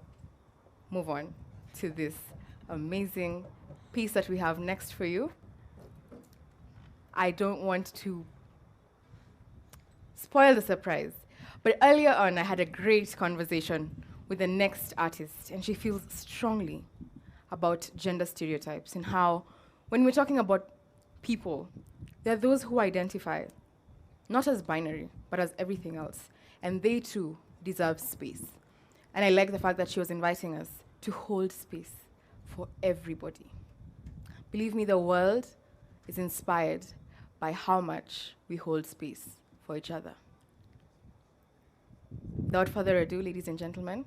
move on to this amazing piece that we have next for you. I don't want to spoil the surprise, but earlier on I had a great conversation with the next artist, and she feels strongly about gender stereotypes and how when we're talking about people, there are those who identify not as binary, but as everything else, and they too deserve space. And I like the fact that she was inviting us to hold space for everybody. Believe me, the world is inspired by how much we hold space for each other. Without further ado, ladies and gentlemen,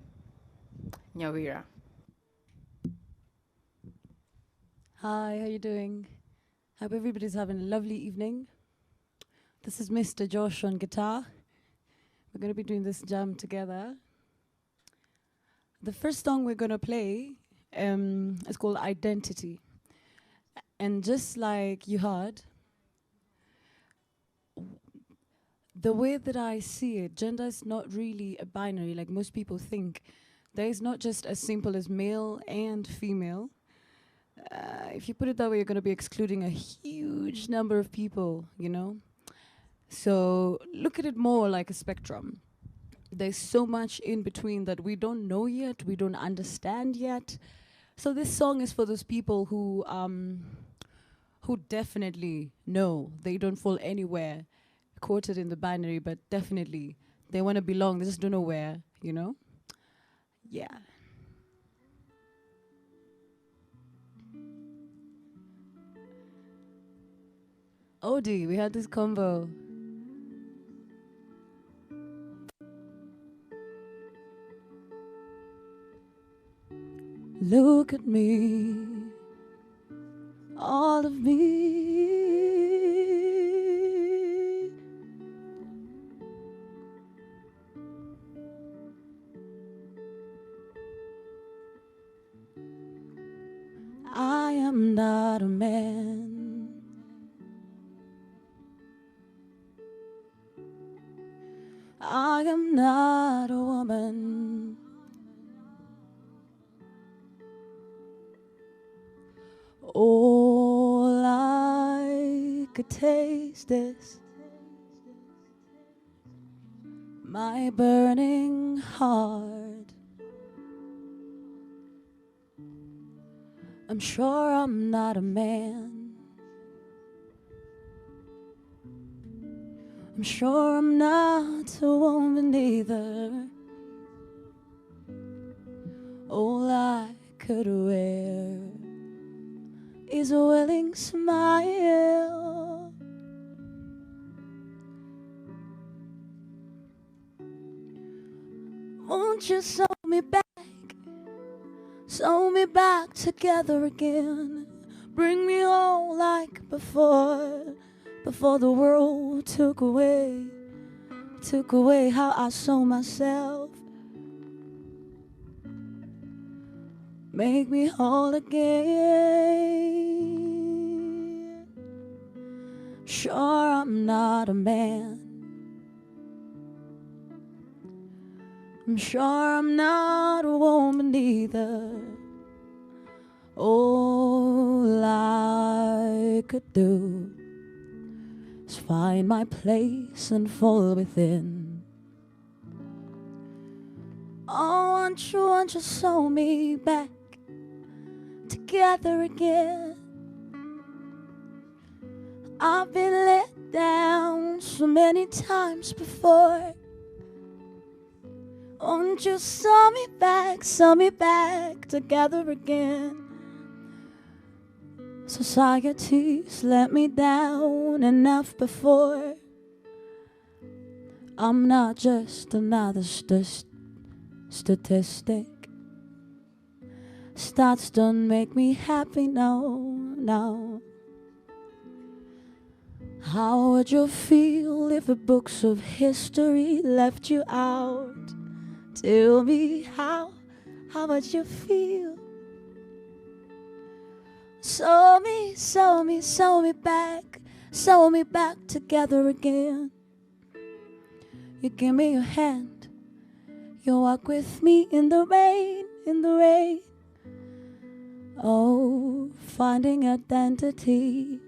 Nyawira. Hi, how you doing? Hope everybody's having a lovely evening. This is Mr. Josh on guitar. We're going to be doing this jam together. The first song we're going to play is called Identity. And just like you heard, the way that I see it, gender is not really a binary like most people think. There is not just as simple as male and female. If you put it that way, you're going to be excluding a huge number of people, you know? So look at it more like a spectrum. There's so much in between that we don't know yet, we don't understand yet. So this song is for those people who definitely know they don't fall anywhere quoted in the binary, but definitely they want to belong, they just don't know where, you know? Yeah. Odie, we had this combo. Look at me, all of me. I am not a man. I am not a woman. All I could taste is my burning heart. I'm sure I'm not a man. I'm sure I'm not a woman either. All I could wear is a willing smile. Won't you sew me back together again? Bring me home like before the world took away how I saw myself. Make me whole again. Sure, I'm not a man. I'm sure I'm not a woman either. All I could do is find my place and fall within. Oh, won't you sew me back together again? I've been let down so many times before. Won't you sew me back together again? Society's let me down enough before. I'm not just another statistic. Stats don't make me happy, no. How would you feel if the books of history left you out? Tell me how would you feel? Sew me sew me back together again. You give me your hand, you walk with me in the rain, Oh, finding identity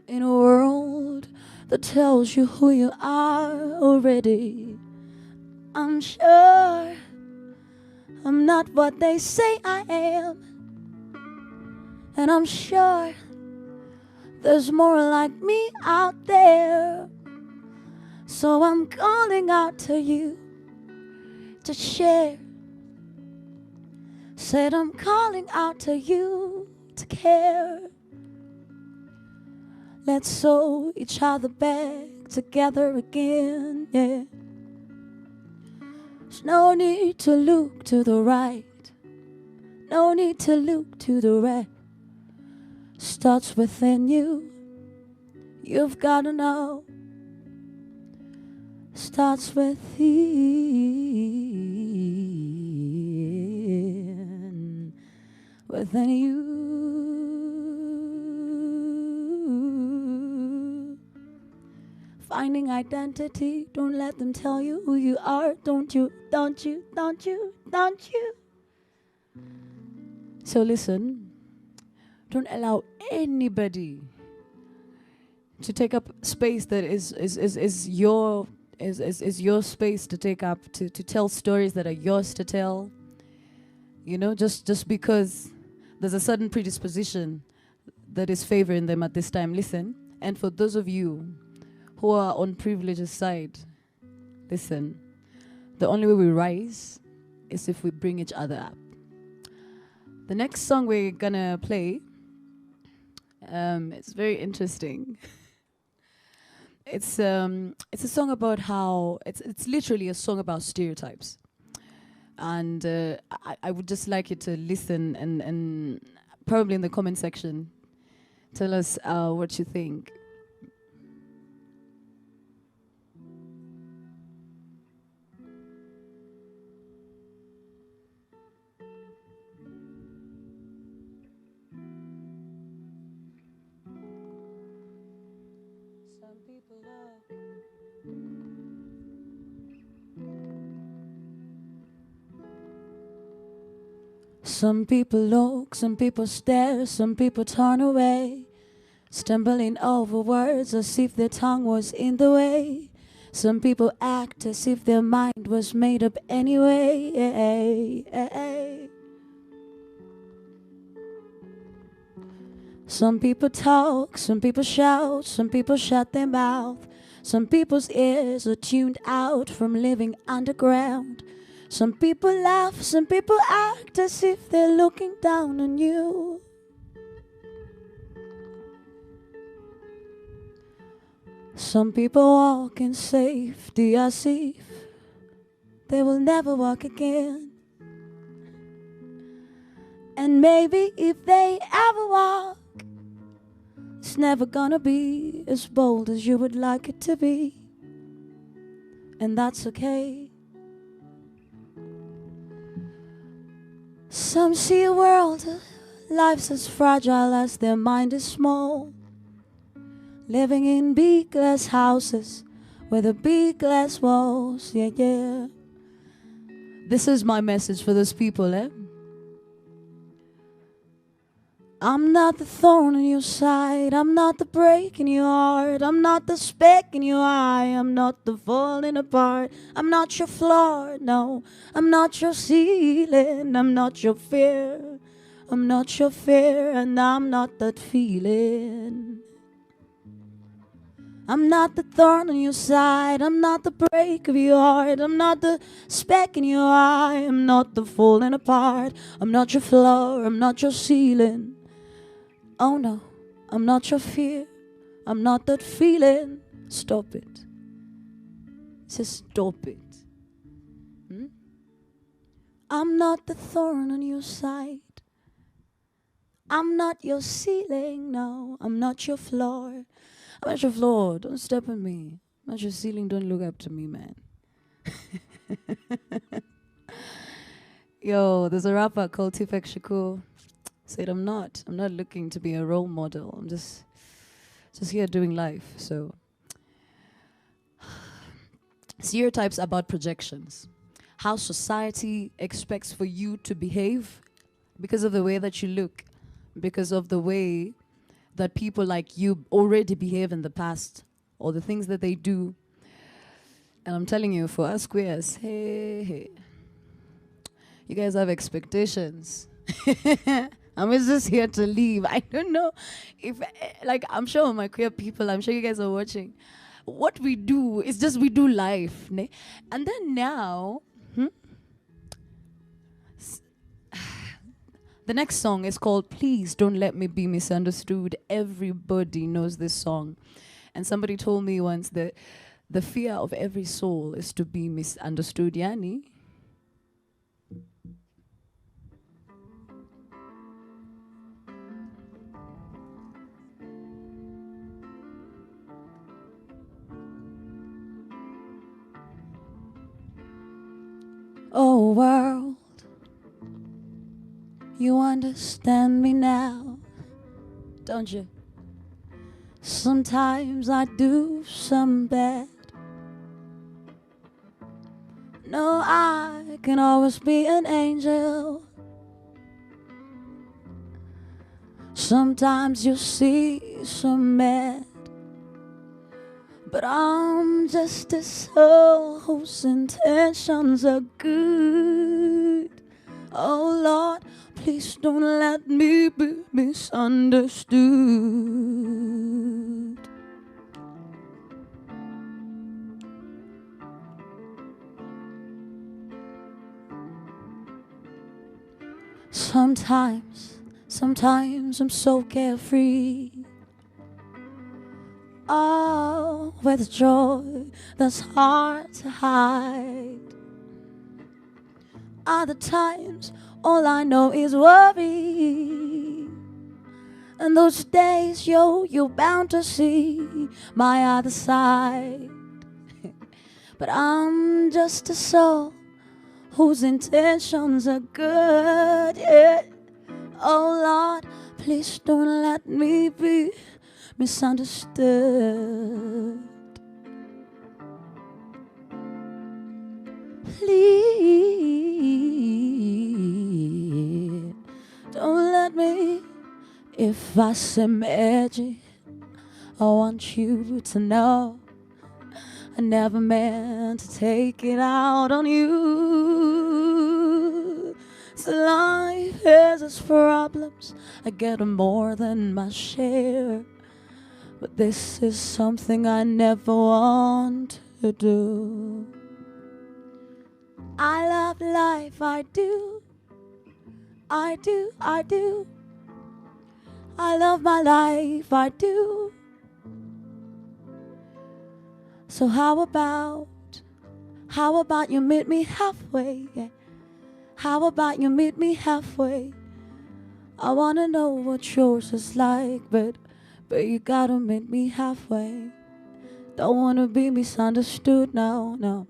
in a world that tells you who you are already. I'm sure I'm not what they say I am, and I'm sure there's more like me out there. So I'm calling out to you to share. Said I'm calling out to you to care. Let's sew each other back together again, yeah. There's no need to look to the right, no need to look to the right. Starts within you, you've gotta know. Starts within you. Finding identity, don't let them tell you who you are. Don't you. So listen, don't allow anybody to take up space that is your space to take up, to tell stories that are yours to tell. You know, just because there's a certain predisposition that is favoring them at this time. Listen, and for those of you who are on privilege's side, listen, the only way we rise is if we bring each other up. The next song we're gonna play, it's very interesting. It's a song about how it's literally a song about stereotypes, and I would just like you to listen and probably in the comment section tell us what you think. Some people look, some people stare, some people turn away, stumbling over words as if their tongue was in the way. Some people act as if their mind was made up anyway. Some people talk, some people shout, some people shut their mouth. Some people's ears are tuned out from living underground. Some people laugh, some people act as if they're looking down on you. Some people walk in safety as if they will never walk again. And maybe if they ever walk, it's never gonna be as bold as you would like it to be. And that's okay. Some see a world, life's as fragile as their mind is small, living in big glass houses with the big glass walls, yeah. This is my message for those people, I'm not the thorn in your side, I'm not the break in your heart, I'm not the speck in your eye, I'm not the falling apart, I'm not your flaw, no, I'm not your ceiling, I'm not your fear, I'm not your fear, and I'm not that feeling. I'm not the thorn on your side, I'm not the break of your heart, I'm not the speck in your eye, I'm not the falling apart, I'm not your flaw, I'm not your ceiling. Oh no, I'm not your fear, I'm not that feeling. Stop it. Just stop it. I'm not the thorn on your side, I'm not your ceiling, no, I'm not your floor. I'm not your floor, don't step on me. I'm not your ceiling, don't look up to me, man. Yo, there's a rapper called Tifek Shakur. Said I'm not looking to be a role model. I'm just here doing life. So stereotypes about projections. How society expects for you to behave because of the way that you look, because of the way that people like you already behave in the past, or the things that they do. And I'm telling you, for us queers, hey, you guys have expectations. I'm just here to leave. I don't know if, like, I'm sure my queer people, I'm sure you guys are watching. What we do is just we do life. Ne? And then now, the next song is called Please Don't Let Me Be Misunderstood. Everybody knows this song. And somebody told me once that the fear of every soul is to be misunderstood. Yani. Oh world, you understand me now, don't you? Sometimes I do some bad. No, I can always be an angel. Sometimes you see some mad, but I'm just a soul whose intentions are good. Oh Lord, please don't let me be misunderstood. Sometimes I'm so carefree. Oh, with joy that's hard to hide. Other times, all I know is worry. And those days, you're bound to see my other side. But I'm just a soul whose intentions are good, yeah. Oh Lord, please don't let me be misunderstood. Please don't let me. If I seem edgy, I want you to know I never meant to take it out on you. So life has its problems, I get more than my share. But this is something I never want to do. I love life, I do. I do, I do. I love my life, I do. So how about you meet me halfway? Yeah. How about you meet me halfway? I wanna know what yours is like, but you gotta meet me halfway. Don't wanna be misunderstood, no.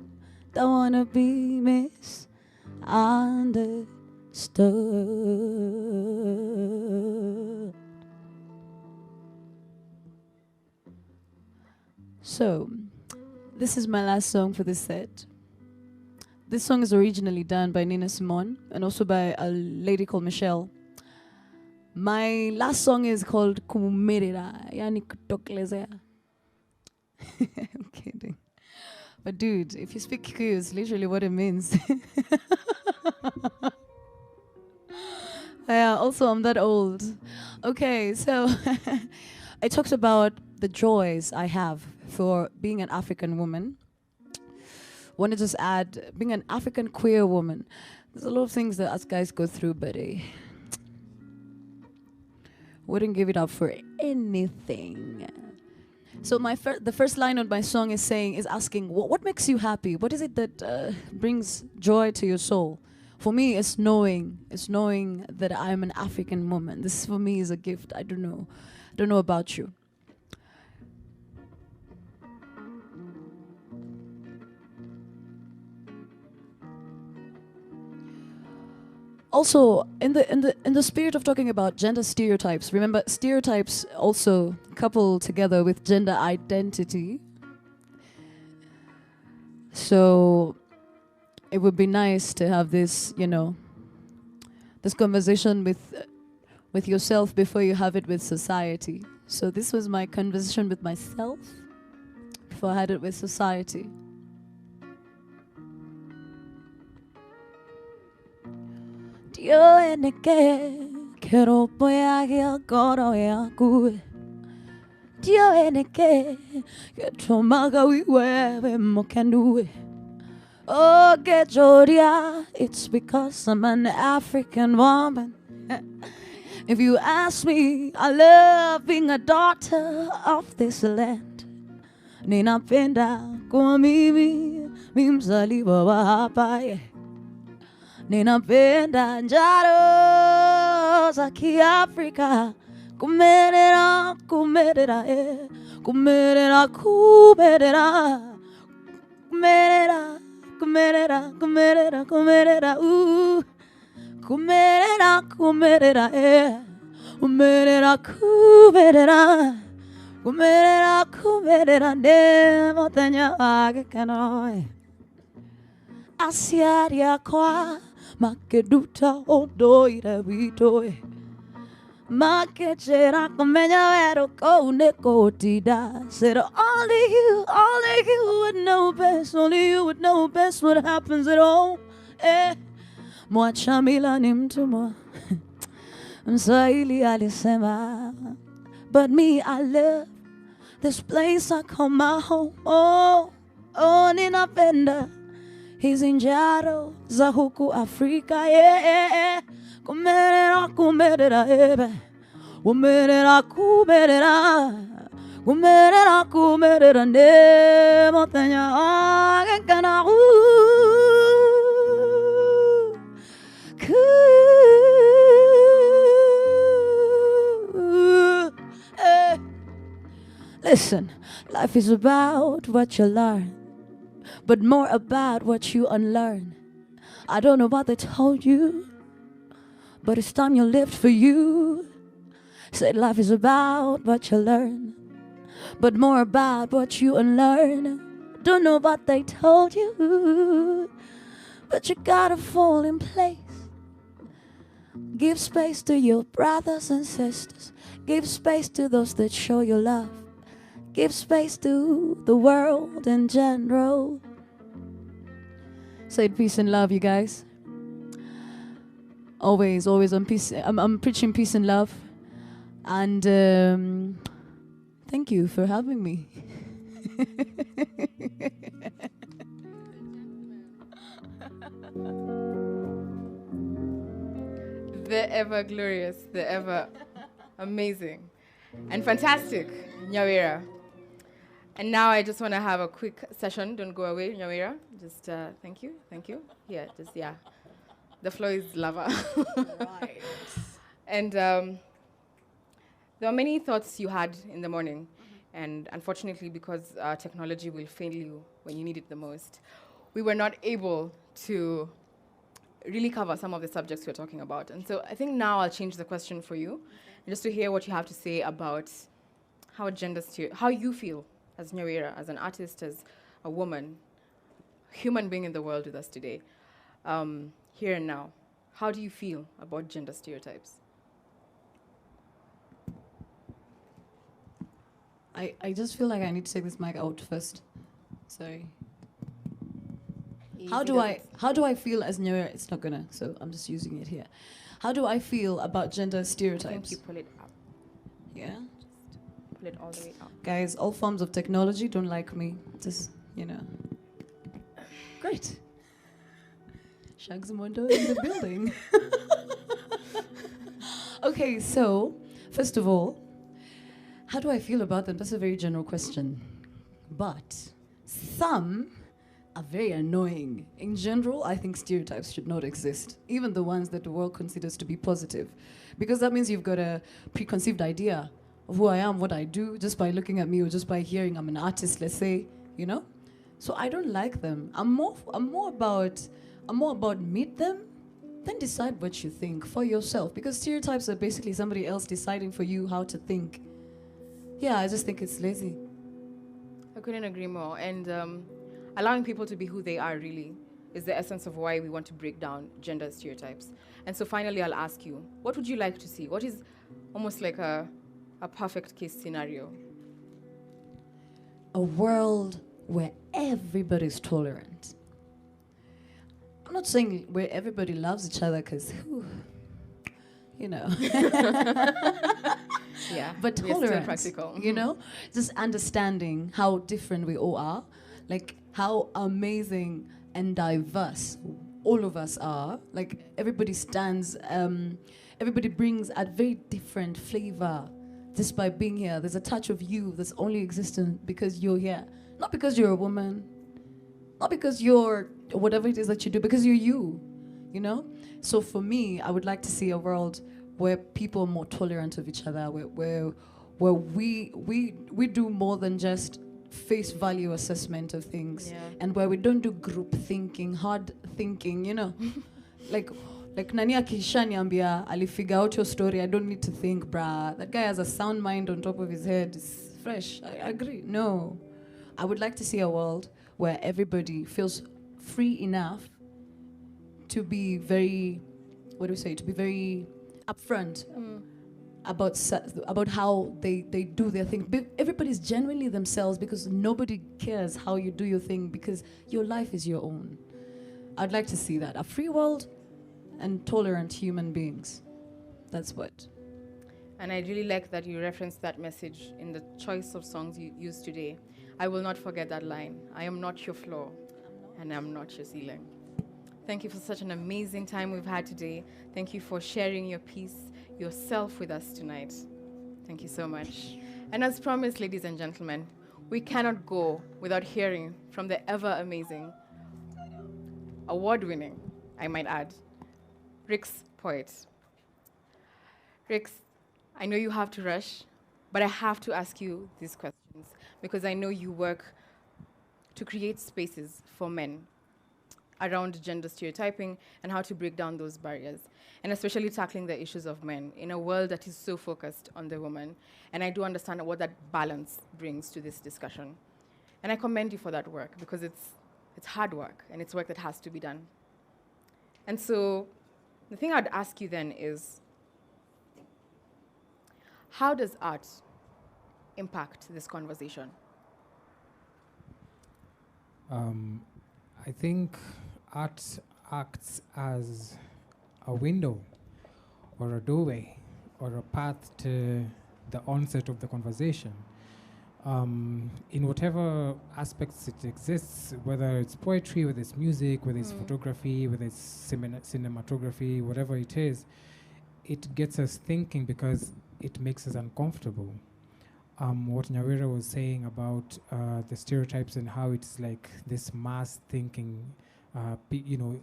Don't wanna be misunderstood. So, this is my last song for this set. This song is originally done by Nina Simone and also by a lady called Michelle. My last song is called Kumumirira, yani kutokelezea. I'm kidding. But dude, if you speak Kikuyu, it's literally what it means. Yeah, also I'm that old. Okay, so I talked about the joys I have for being an African woman. Want to just add, being an African queer woman, there's a lot of things that us guys go through, but wouldn't give it up for anything. So the first line of my song is asking, what makes you happy? What is it that brings joy to your soul? For me, it's knowing that I'm an African woman. This for me is a gift. I don't know about you. Also, in the spirit of talking about gender stereotypes, remember stereotypes also couple together with gender identity. So it would be nice to have this, this conversation with yourself before you have it with society. So this was my conversation with myself before I had it with society. Dio eneke kero poya ya goro ya ku. Dio eneke ketromaga we mokanu. Oh, get Jodia, it's because I'm an African woman. If you ask me, I love being a daughter of this land. Nina penda kwa mimi mzaliwa wa hapa. Nina penda njaro za Kiafrika. Kumerera, kumerera, kumerera, kumerera, kumerera, kumerera, kumerera, kumerera, kumerera, kumerera, kumerera, kumerera, kumerera, kumerera, ne motenya agekano. Asiaria kwa makeduta odoire vitoe. Makechera komenya vero kone kotida. Said only you would know best. Only you would know best what happens at home. Mwachamila ni mtumwa. Mswahili alisema. But me, I love this place I call my home. Oh, ninapenda hizi njaro za huku Afrika. Kumerera, kumerera, kumerera, kumerera, kumerera, kumerera, ne motenya agekana. Listen, life is about what you learn, but more about what you unlearn. I don't know what they told you, but it's time you lived for you. Said life is about what you learn, but more about what you unlearn. Don't know what they told you, but you gotta fall in place. Give space to your brothers and sisters. Give space to those that show you love. Give space to the world in general. Say peace and love, you guys. Always, always on peace. I'm preaching peace and love. And thank you for having me. The ever glorious, the ever amazing and fantastic Nyawira. And now I just want to have a quick session. Don't go away, Nyawira. Just thank you. Yeah, just, yeah. The floor is lava. Right. And there are many thoughts you had in the morning. And unfortunately, because technology will fail you when you need it the most, we were not able to really cover some of the subjects we're talking about. And so I think now I'll change the question for you, just to hear what you have to say about how how you feel as Nyawira, as an artist, as a woman, human being in the world with us today, here and now. How do you feel about gender stereotypes? I just feel like I need to take this mic out first. Sorry. How do I feel as Nyawira? It's not gonna, so I'm just using it here. How do I feel about gender stereotypes? I think you pull it up. Yeah? Pull it all the way up. Guys, all forms of technology don't like me. Just, Great. Shags Mondo in the building. Okay, so, first of all, how do I feel about them? That's a very general question. But some are very annoying. In general, I think stereotypes should not exist, even the ones that the world considers to be positive. Because that means you've got a preconceived idea of who I am, what I do, just by looking at me or just by hearing I'm an artist, let's say, So I don't like them. I'm more about meet them then decide what you think for yourself, because stereotypes are basically somebody else deciding for you how to think. Yeah, I just think it's lazy. I couldn't agree more. And allowing people to be who they are really is the essence of why we want to break down gender stereotypes. And so finally, I'll ask you, what would you like to see? What is almost like a perfect case scenario? A world where everybody's tolerant. I'm not saying where everybody loves each other, because, you know. Yeah, but we are still tolerant, practical. you know? Just understanding how different we all are, like how amazing and diverse all of us are. Like everybody stands, everybody brings a very different flavor just by being here. There's a touch of you that's only existent because you're here. Not because you're a woman, not because you're whatever it is that you do, because you're you know? So for me, I would like to see a world where people are more tolerant of each other, where we do more than just face value assessment of things, and where we don't do group thinking, hard thinking, you know? like nani akishaniambia ali figure out your story, I don't need to think, bruh. That guy has a sound mind on top of his head. It's fresh. I agree. No. I would like to see a world where everybody feels free enough to be very, to be very upfront about how they do their thing. Everybody's genuinely themselves, because nobody cares how you do your thing, because your life is your own. I'd like to see that. A free world and tolerant human beings. That's what. And I really like that you referenced that message in the choice of songs you used today. I will not forget that line. I am not your floor, and I'm not your ceiling. Thank you for such an amazing time we've had today. Thank you for sharing your piece, yourself with us tonight. Thank you so much. And as promised, ladies and gentlemen, we cannot go without hearing from the ever-amazing, award-winning, I might add, Rix Poet. Rix, I know you have to rush, but I have to ask you these questions because I know you work to create spaces for men around gender stereotyping and how to break down those barriers, and especially tackling the issues of men in a world that is so focused on the woman. And I do understand what that balance brings to this discussion. And I commend you for that work, because it's hard work, and it's work that has to be done. And so the thing I'd ask you then is, how does art impact this conversation? I think art acts as a window or a doorway or a path to the onset of the conversation. In whatever aspects it exists, whether it's poetry, whether it's music, whether it's photography, whether it's cinematography, whatever it is, it gets us thinking because it makes us uncomfortable. What Nyawira was saying about the stereotypes and how it's like this mass thinking,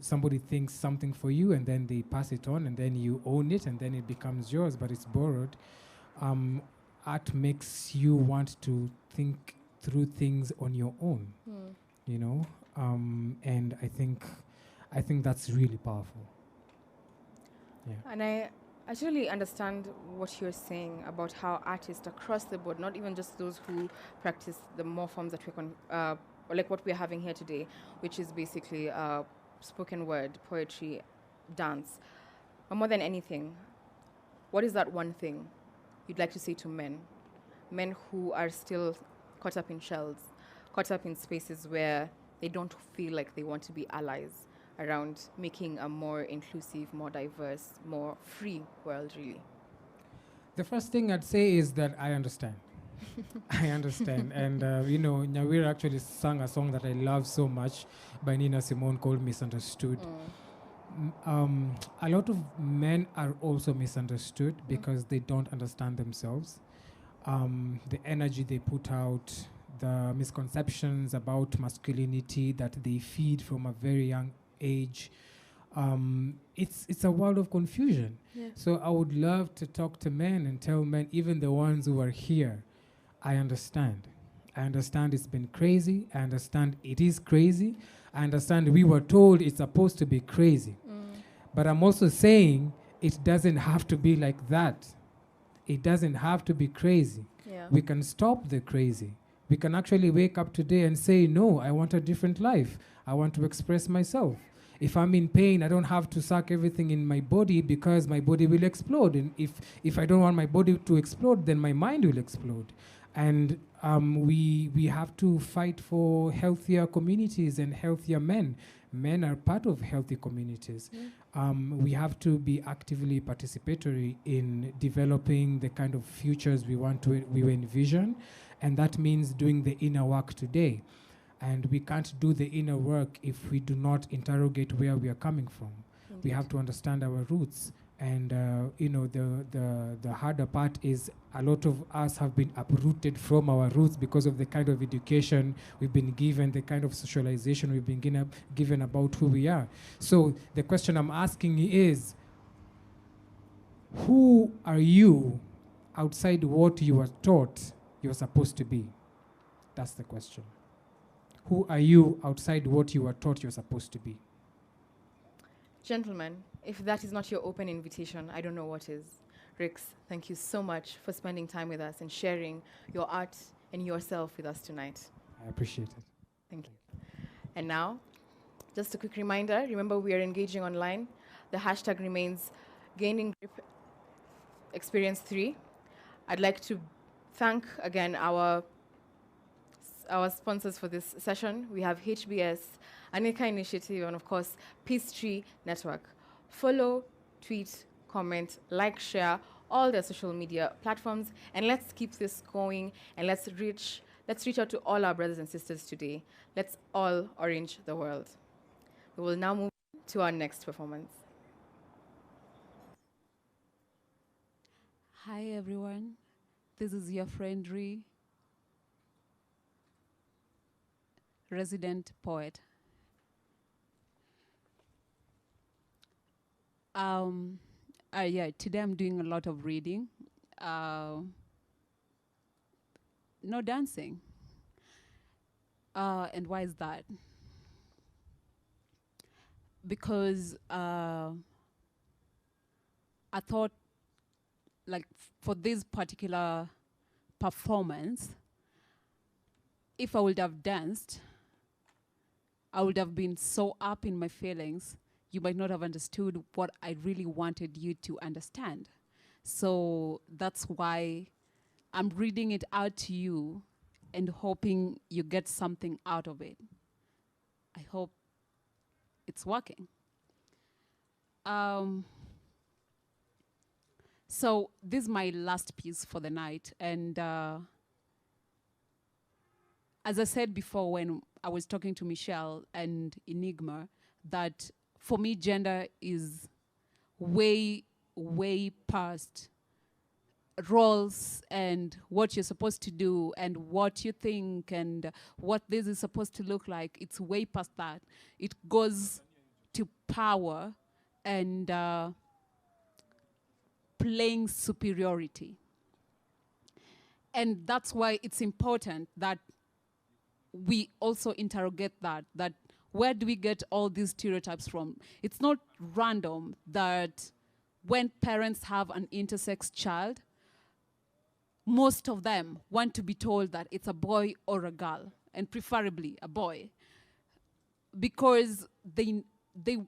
somebody thinks something for you and then they pass it on and then you own it and then it becomes yours, but it's borrowed. Art makes you want to think through things on your own, and I think that's really powerful. Yeah. And I actually understand what you're saying about how artists across the board, not even just those who practice the more forms that we're like what we're having here today, which is basically spoken word, poetry, dance. But more than anything, what is that one thing you'd like to say to men who are still caught up in shells, caught up in spaces where they don't feel like they want to be allies around making a more inclusive, more diverse, more free world, really? The first thing I'd say is that I understand. I understand. And, Nyawira actually sang a song that I love so much by Nina Simone called Misunderstood. A lot of men are also misunderstood because they don't understand themselves. The energy they put out, the misconceptions about masculinity that they feed from a very young age. It's a world of confusion. Yeah. So I would love to talk to men and tell men, even the ones who are here, I understand. I understand it's been crazy. I understand it is crazy. I understand we were told it's supposed to be crazy. But I'm also saying it doesn't have to be like that. It doesn't have to be crazy. Yeah. We can stop the crazy. We can actually wake up today and say, no, I want a different life. I want to express myself. If I'm in pain, I don't have to suck everything in my body because my body will explode. And if I don't want my body to explode, then my mind will explode. And we have to fight for healthier communities and healthier men. Men are part of healthy communities. We have to be actively participatory in developing the kind of futures we envision, and that means doing the inner work today. And we can't do the inner work if we do not interrogate where we are coming from. We have to understand our roots. And the harder part is a lot of us have been uprooted from our roots because of the kind of education we've been given, the kind of socialization we've been given about who we are. So the question I'm asking is, who are you outside what you were taught you're supposed to be? That's the question. Who are you outside what you were taught you're supposed to be? Gentlemen, if that is not your open invitation, I don't know what is. Rix, thank you so much for spending time with us and sharing your art and yourself with us tonight. I appreciate it. Thank you. And now, just a quick reminder, remember we are engaging online. The hashtag remains Gaining Grip Experience 3. I'd like to thank again our sponsors for this session. We have HBS, Anika Initiative, and of course, Peace Tree Network. Follow, tweet, comment, like, share all their social media platforms, and let's keep this going, and let's reach out to all our brothers and sisters today. Let's all orange the world. We will now move to our next performance. Hi, everyone. This is your friend Ree, resident poet. Today I'm doing a lot of reading. No dancing. And why is that? Because I thought, like, for this particular performance, if I would have danced, I would have been so up in my feelings, you might not have understood what I really wanted you to understand. So that's why I'm reading it out to you and hoping you get something out of it. I hope it's working. So this is my last piece for the night. And as I said before when I was talking to Michelle and Enigma, that for me, gender is way, way past roles and what you're supposed to do and what you think and what this is supposed to look like. It's way past that. It goes to power and playing superiority. And that's why it's important that we also interrogate that where do we get all these stereotypes from? It's not random that when parents have an intersex child, most of them want to be told that it's a boy or a girl, and preferably a boy, because they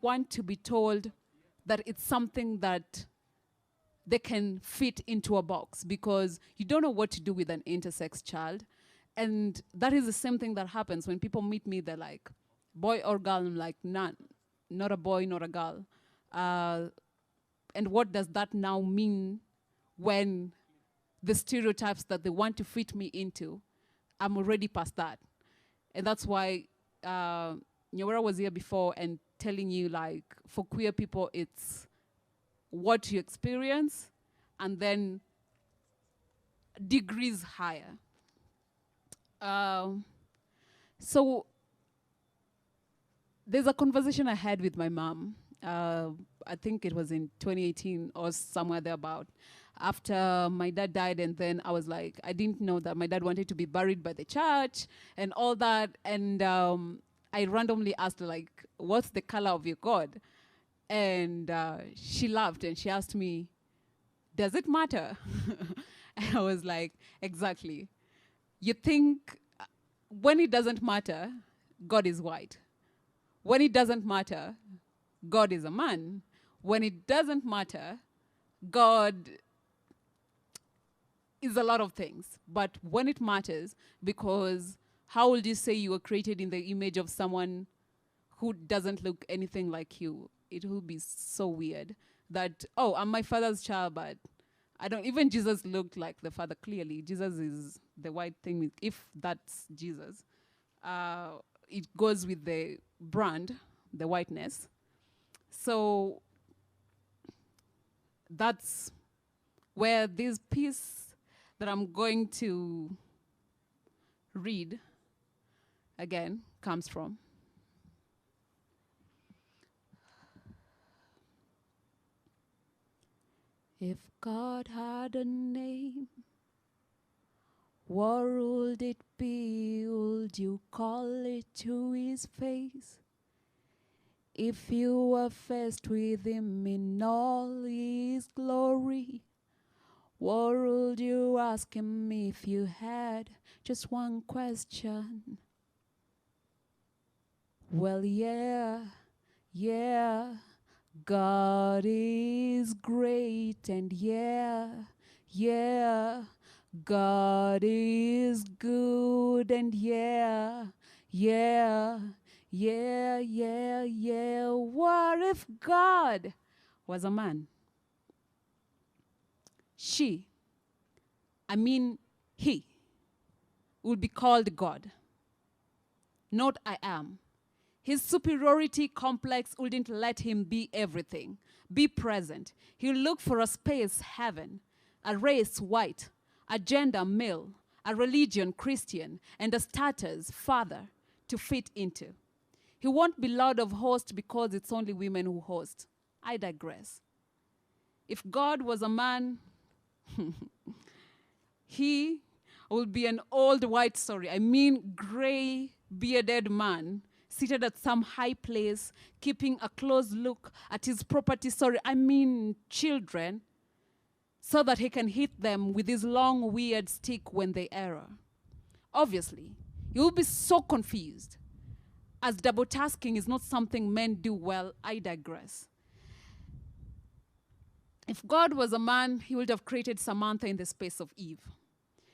want to be told that it's something that they can fit into a box, because you don't know what to do with an intersex child. And that is the same thing that happens when people meet me, they're like, boy or girl? I'm like, none, not a boy, not a girl. And what does that now mean when the stereotypes that they want to fit me into, I'm already past that. And that's why Nyawera was here before and telling you, like, for queer people, it's what you experience and then degrees higher. So there's a conversation I had with my mom. I think it was in 2018 or somewhere thereabout. After my dad died, and then I was like, I didn't know that my dad wanted to be buried by the church and all that. And I randomly asked her, like, what's the color of your God? And she laughed and she asked me, does it matter? And I was like, exactly. You think when it doesn't matter, God is white. When it doesn't matter, God is a man. When it doesn't matter, God is a lot of things. But when it matters, because how would you say you were created in the image of someone who doesn't look anything like you? It will be so weird that, oh, I'm my father's child, but I don't, even Jesus looked like the father clearly. Jesus is the white thing, if that's Jesus. It goes with the brand, the whiteness. So that's where this piece that I'm going to read again comes from. If God had a name, what would it be? Would you call it to his face? If you were faced with him in all his glory, what would you ask him if you had just one question? Well, yeah, God is great, and yeah, God is good, and yeah. What if God was a man? He would be called God, not I am. His superiority complex wouldn't let him be everything, be present. He'll look for a space, heaven, a race, white, a gender, male, a religion, Christian, and a status, father, to fit into. He won't be Lord of hosts because it's only women who host. I digress. If God was a man, he would be an old white, gray, bearded man seated at some high place, keeping a close look at his property, children, so that he can hit them with his long, weird stick when they err. Obviously, you will be so confused, as double tasking is not something men do well. I digress. If God was a man, he would have created Samantha in the space of Eve.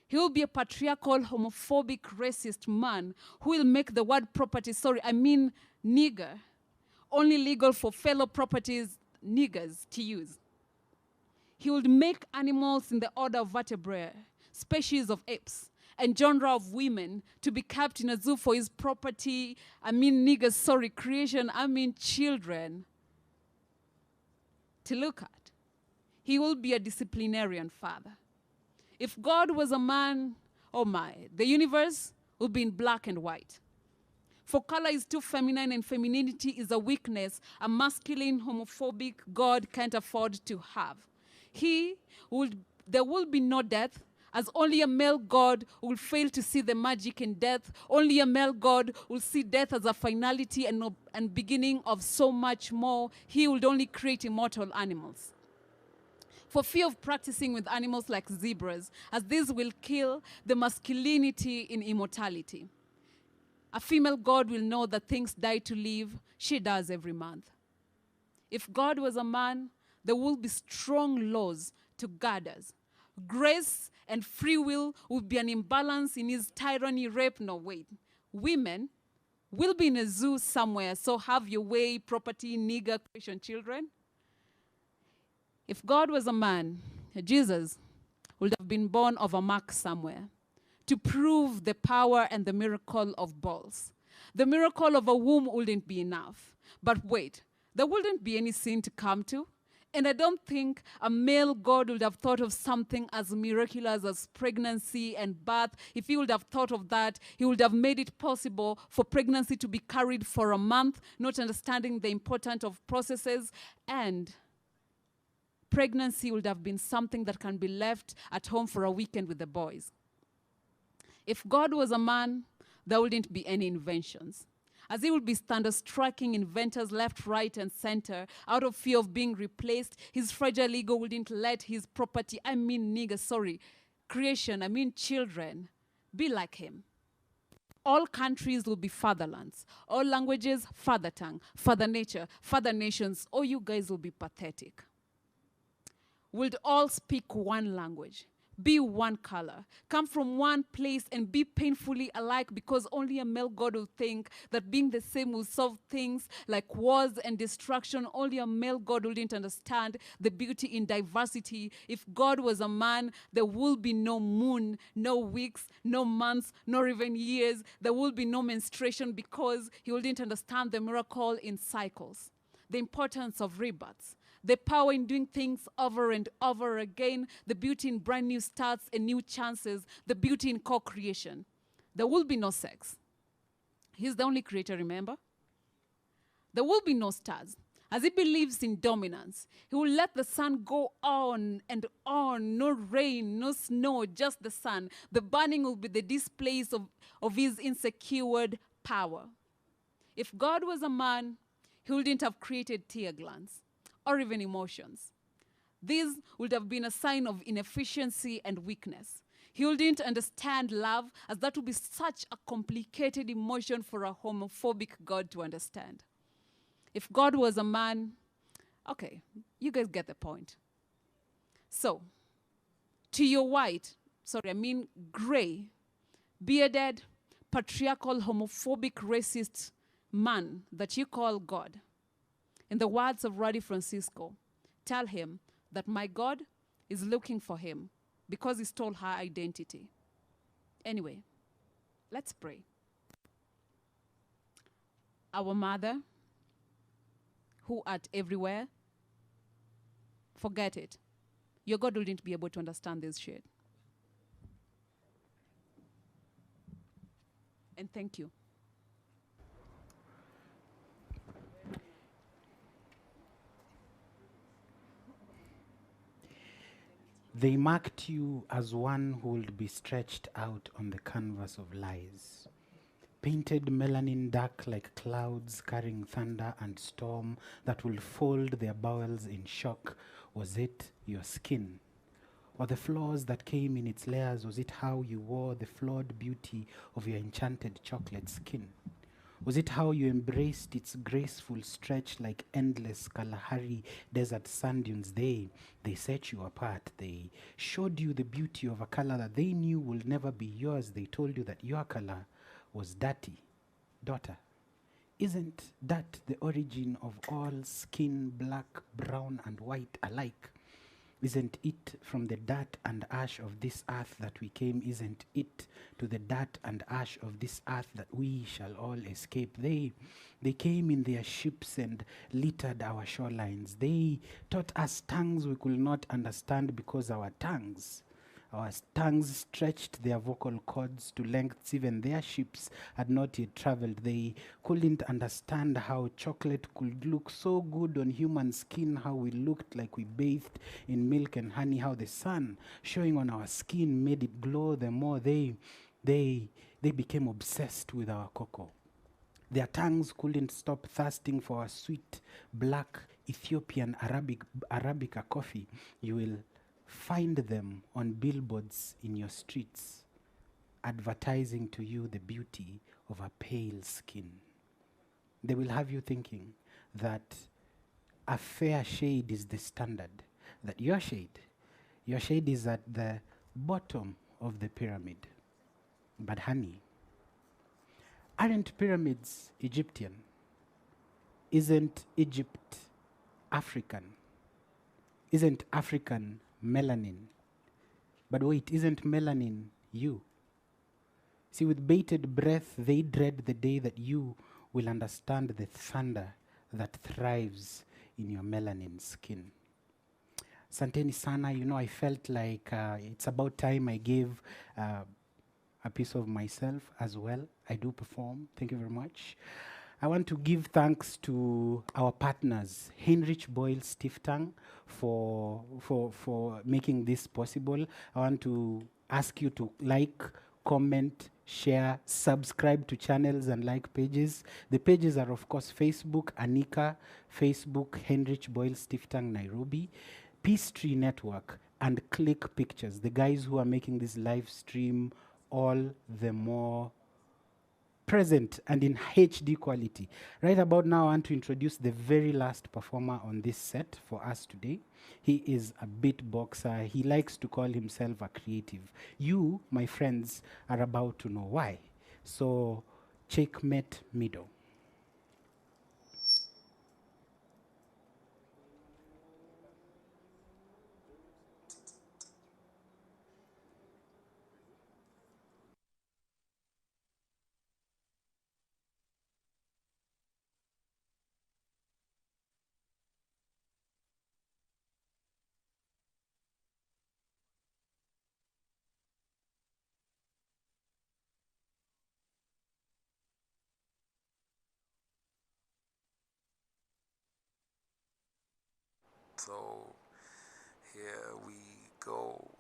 He will be a patriarchal, homophobic, racist man who will make the word property, nigger, only legal for fellow properties, niggers, to use. He would make animals in the order of vertebrae, species of apes, and genre of women to be kept in a zoo for his property, creation, children to look at. He will be a disciplinarian father. If God was a man, the universe would be in black and white. For color is too feminine and femininity is a weakness a masculine, homophobic God can't afford to have. There will be no death, as only a male God will fail to see the magic in death. Only a male God will see death as a finality and beginning of so much more. He would only create immortal animals. For fear of practicing with animals like zebras, as these will kill the masculinity in immortality. A female God will know that things die to live. She does every month. If God was a man, there will be strong laws to guard us. Grace and free will would be an imbalance in his tyranny, rape, no wait. Women will be in a zoo somewhere, so have your way, property, nigger, Christian children. If God was a man, Jesus would have been born of a mark somewhere to prove the power and the miracle of balls. The miracle of a womb wouldn't be enough. But wait, there wouldn't be any sin to come to. And I don't think a male God would have thought of something as miraculous as pregnancy and birth. If he would have thought of that, he would have made it possible for pregnancy to be carried for a month, not understanding the importance of processes, and pregnancy would have been something that can be left at home for a weekend with the boys. If God was a man, there wouldn't be any inventions. as he will be thunderstriking inventors left, right, and center out of fear of being replaced. His fragile ego wouldn't let his property, creation, children, be like him. All countries will be fatherlands. All languages, father tongue, father nature, father nations. All you guys will be pathetic. We'll all speak one language, be one color, come from one place and be painfully alike, because only a male God will think that being the same will solve things like wars and destruction. Only a male God wouldn't understand the beauty in diversity. If God was a man, there will be no moon, no weeks, no months, nor even years. There will be no menstruation, because he wouldn't understand the miracle in cycles, the importance of rebirths, the power in doing things over and over again, the beauty in brand new starts and new chances, the beauty in co-creation. There will be no sex. He's the only creator, remember? There will be no stars. As he believes in dominance, he will let the sun go on and on. No rain, no snow, just the sun. The burning will be the displays of his insecure power. If God was a man, he wouldn't have created tear glands or even emotions. This would have been a sign of inefficiency and weakness. He wouldn't understand love, as that would be such a complicated emotion for a homophobic God to understand. If God was a man, okay, you guys get the point. So, to your gray, bearded, patriarchal, homophobic, racist man that you call God, in the words of Roddy Francisco, tell him that my God is looking for him because he stole her identity. Anyway, let's pray. Our Mother, who art everywhere, forget it. Your God wouldn't be able to understand this shit. And thank you. They marked you as one who would be stretched out on the canvas of lies. Painted melanin dark like clouds carrying thunder and storm that will fold their bowels in shock. Was it your skin? Or the flaws that came in its layers? Was it how you wore the flawed beauty of your enchanted chocolate skin? Was it how you embraced its graceful stretch like endless Kalahari desert sand dunes? They set you apart. They showed you the beauty of a color that they knew will never be yours. They told you that your color was dirty. Daughter, isn't that the origin of all skin, black, brown, and white alike? Isn't it from the dirt and ash of this earth that we came? Isn't it to the dirt and ash of this earth that we shall all escape? They came in their ships and littered our shorelines. They taught us tongues we could not understand because our tongues stretched their vocal cords to lengths even their ships had not yet traveled. They couldn't understand how chocolate could look so good on human skin, how we looked like we bathed in milk and honey, how the sun showing on our skin made it glow the more. They became obsessed with our cocoa. Their tongues couldn't stop thirsting for our sweet, black, Ethiopian Arabica coffee. You will find them on billboards in your streets, advertising to you the beauty of a pale skin. They will have you thinking that a fair shade is the standard, that your shade is at the bottom of the pyramid. But honey, aren't pyramids Egyptian? Isn't Egypt African? Isn't African melanin? But wait, isn't melanin you? See, with bated breath, they dread the day that you will understand the thunder that thrives in your melanin skin. Santeni sana, I felt like it's about time I gave a piece of myself as well. I do perform. Thank you very much. I want to give thanks to our partners, Heinrich Boyle Stiftung, for making this possible. I want to ask you to like, comment, share, subscribe to channels and like pages. The pages are, of course, Facebook, Anika, Facebook, Heinrich Boyle Stiftang, Nairobi, Peace Tree Network, and Click Pictures, the guys who are making this live stream all the more present and in HD quality. Right about now, I want to introduce the very last performer on this set for us today. He is a beatboxer. He likes to call himself a creative. You, my friends, are about to know why. So, checkmate middle. So here we go.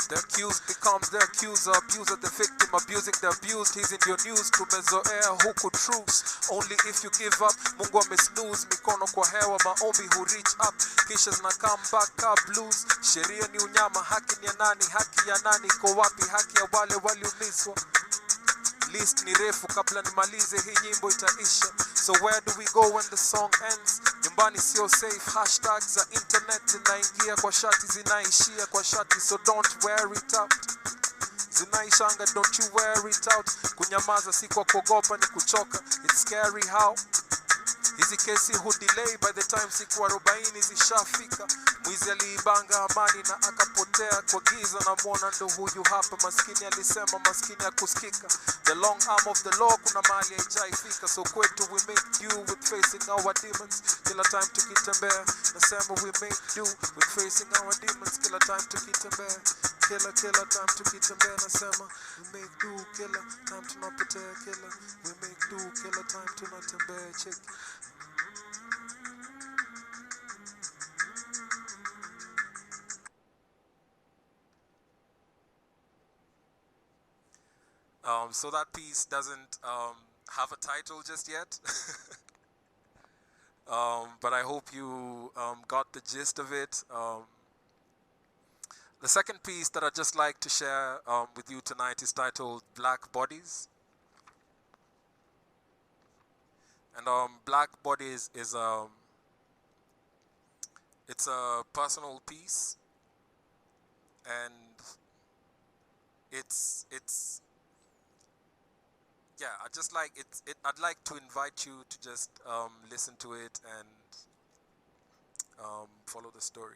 The accused becomes the accuser, abuser the victim, abusing the abused. He's in your news, tumezoea huku truths. Only if you give up, Mungu amesnooze. Mikono kwa hewa, maombi hu reach up. Kisha zina come back up blues. Sheria ni unyama, haki ni ya nani? Haki ya nani? Iko wapi haki ya wale waliumizwa? List ni refu kabla nimalize hii nyimbo itaisha. So where do we go when the song ends? Nyumbani sio safe, hashtags za internet zinaingia kwa shati, zinaishia kwa shati, so don't wear it out. Zinaishanga, don't you wear it out. Kunyamaza si kwa kuogopa, ni kuchoka. It's scary how hizi kesi hu delay, by the time siku 40 zishafika. Mwizi aliibanga amani na akapotea kwa giza, na muona ndo huyu hapa. Maskini alisema, maskini hakusikika. The long arm of the law kuna mahali haijaifika. So kwetu we make do with facing our demons. Kila time tukitembea nasema we make do with facing our demons. Kila time tukitembea, kila time tukitembea nasema we make do. Kila time tunapotea, kila we make do. Kila time tunatembea, check. So that piece doesn't have a title just yet, but I hope you got the gist of it. The second piece that I'd just like to share with you tonight is titled Black Bodies. And Black Bodies is it's a personal piece, and it's yeah, I'd like to invite you to just listen to it and follow the story.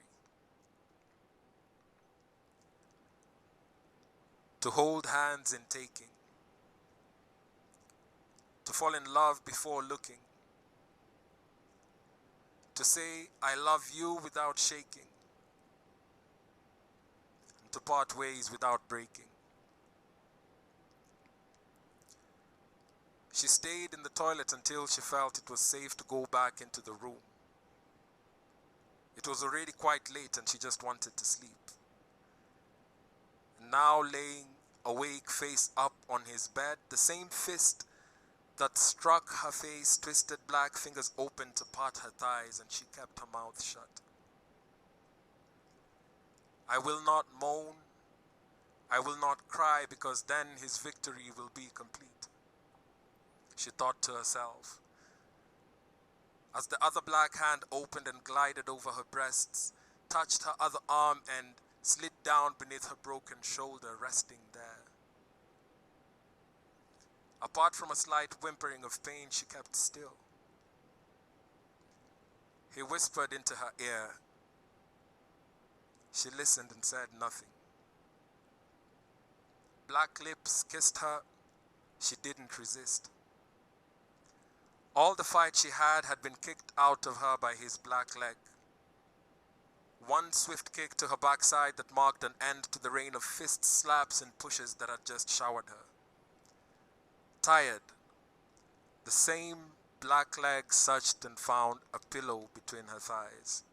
To hold hands in taking, to fall in love before looking, to say I love you without shaking, and to part ways without breaking. She stayed in the toilet until she felt it was safe to go back into the room. It was already quite late and she just wanted to sleep. Now laying awake face up on his bed, the same fist that struck her face, twisted black fingers open to part her thighs, and she kept her mouth shut. I will not moan, I will not cry, because then his victory will be complete, she thought to herself. As the other black hand opened and glided over her breasts, touched her other arm and slid down beneath her broken shoulder, resting there. Apart from a slight whimpering of pain, she kept still. He whispered into her ear. She listened and said nothing. Black lips kissed her. She didn't resist. All the fight she had been kicked out of her by his black leg. One swift kick to her backside that marked an end to the rain of fists, slaps, and pushes that had just showered her. Tired, the same black leg searched and found a pillow between her thighs.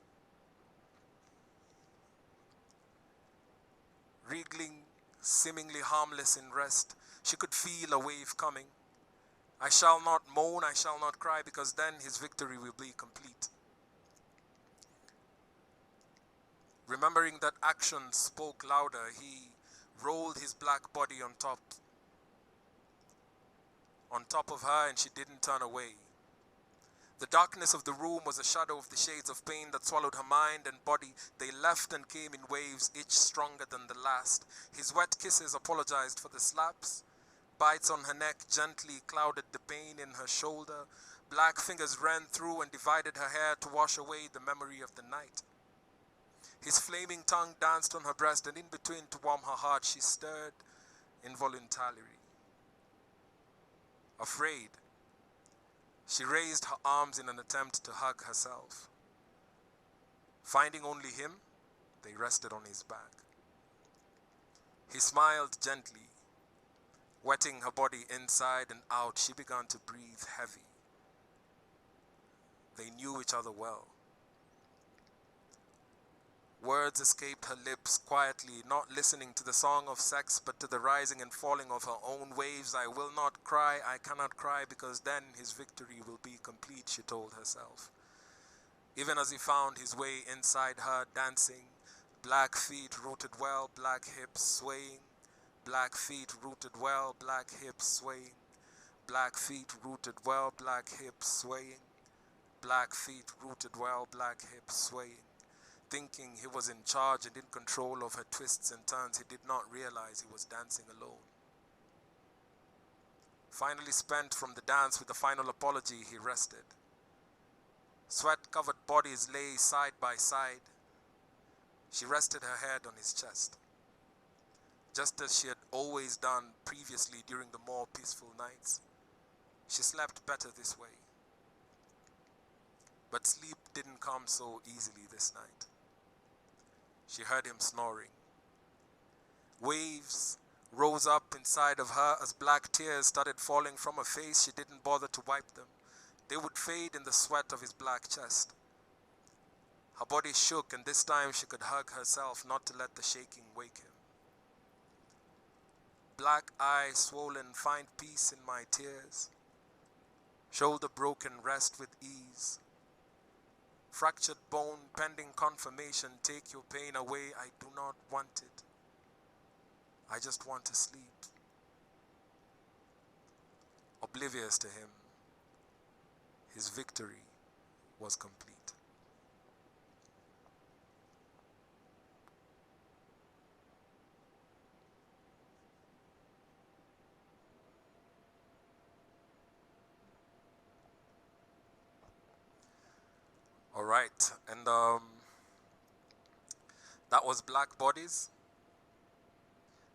Wriggling, seemingly harmless in rest, she could feel a wave coming. I shall not moan, I shall not cry, because then his victory will be complete. Remembering that action spoke louder, he rolled his black body on top of her, and she didn't turn away. The darkness of the room was a shadow of the shades of pain that swallowed her mind and body. They left and came in waves, each stronger than the last. His wet kisses apologized for the slaps. Bites on her neck gently clouded the pain in her shoulder. Black fingers ran through and divided her hair to wash away the memory of the night. His flaming tongue danced on her breast, and in between, to warm her heart, she stirred involuntarily. Afraid, she raised her arms in an attempt to hug herself. Finding only him, they rested on his back. He smiled gently. Wetting her body inside and out, she began to breathe heavy. They knew each other well. Words escaped her lips quietly, not listening to the song of sex, but to the rising and falling of her own waves. I will not cry, I cannot cry, because then his victory will be complete, she told herself. Even as he found his way inside her, dancing, black feet rooted well, black hips swaying, black feet rooted well, black hips swaying, black feet rooted well, black hips swaying, black feet rooted well, black hips swaying. Thinking he was in charge and in control of her twists and turns, he did not realize he was dancing alone. Finally spent from the dance with a final apology, he rested. Sweat-covered bodies lay side by side. She rested her head on his chest, just as she had always done previously during the more peaceful nights. She slept better this way. But sleep didn't come so easily this night. She heard him snoring. Waves rose up inside of her as black tears started falling from her face. She didn't bother to wipe them. They would fade in the sweat of his black chest. Her body shook, and this time she could hug herself, not to let the shaking wake him. Black eyes swollen, find peace in my tears. Shoulder broken, rest with ease. Fractured bone, pending confirmation, take your pain away. I do not want it. I just want to sleep. Oblivious to him, his victory was complete. All right, and that was Black Bodies.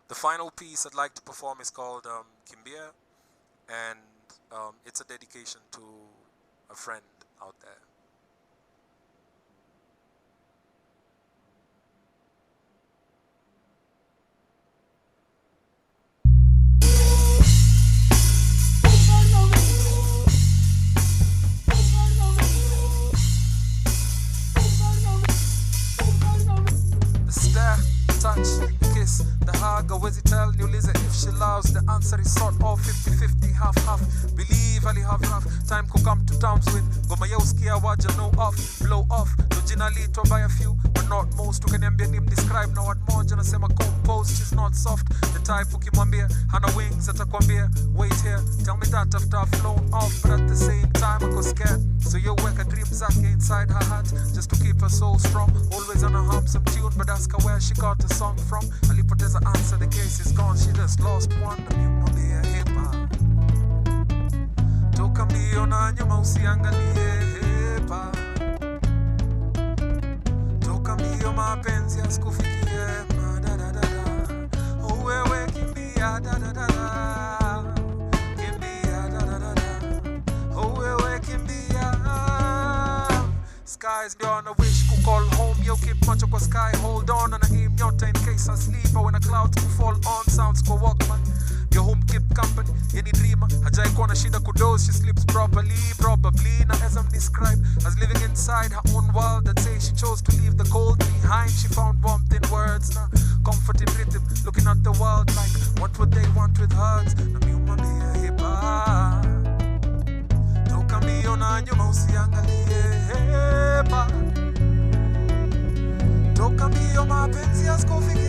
The final piece I'd like to perform is called Kimbia, and it's a dedication to a friend out there. Touch, kiss, the hug, always tell New Lisa if she loves. The answer is sort of 50-50, half-half. Believe Ali have rough time could come to terms with. Goma ya uskia waja no off, blow off. Originally to by a few, but but not most. Ukaniambia nim describe na word moja nasema compose. She's not soft, the type ukimwambia hana wings atakwambia wait here. Tell me that after I've flown off, but at the same time I go scared. So you wake a dream zake inside her heart just to keep her soul strong. Always on a hum some tune, but ask her where she got the song from. Alipoteza answer, the case is gone, she just lost one. Namwambia hepa toka mbio na nyuma usiangalie hepa. Toka mbio mapenzi asikufikie madadadada. Wewe kimbia dadadada. Kimbia dadadada. Wewe kimbia. Skies beyond a wish could call home. Yo keep macho kwa sky, hold on and I aim yota in case I sleep. Or when a cloud could fall on, sounds go Walkman. Your home keep company, any dreamer hajai kuwa na shida kudoze, she sleeps properly, probably. Now as I'm described as living inside her own world, that says she chose to leave the cold behind. She found warmth in words, now comfort in rhythm, looking at the world like what would they want with hers. Na miumambia hepa toka mbio na nyuma usiangalie hepa. Toka mbio mapenzi asikufikie.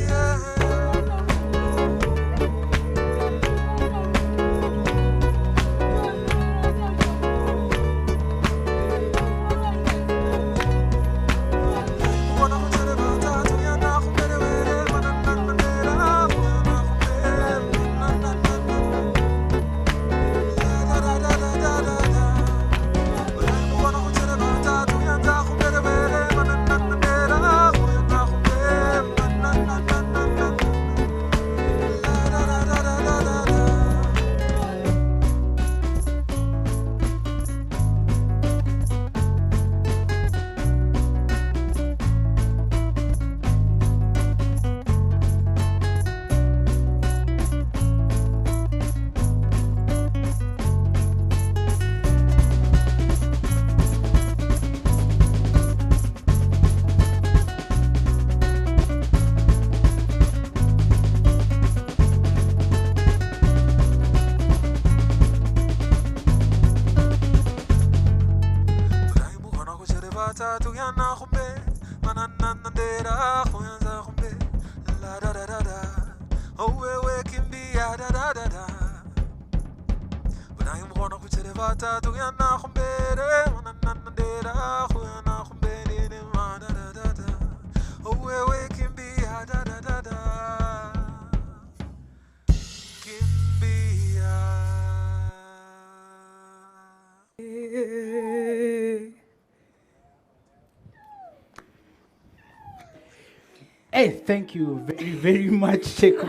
Hey, thank you very, very much, Cheku.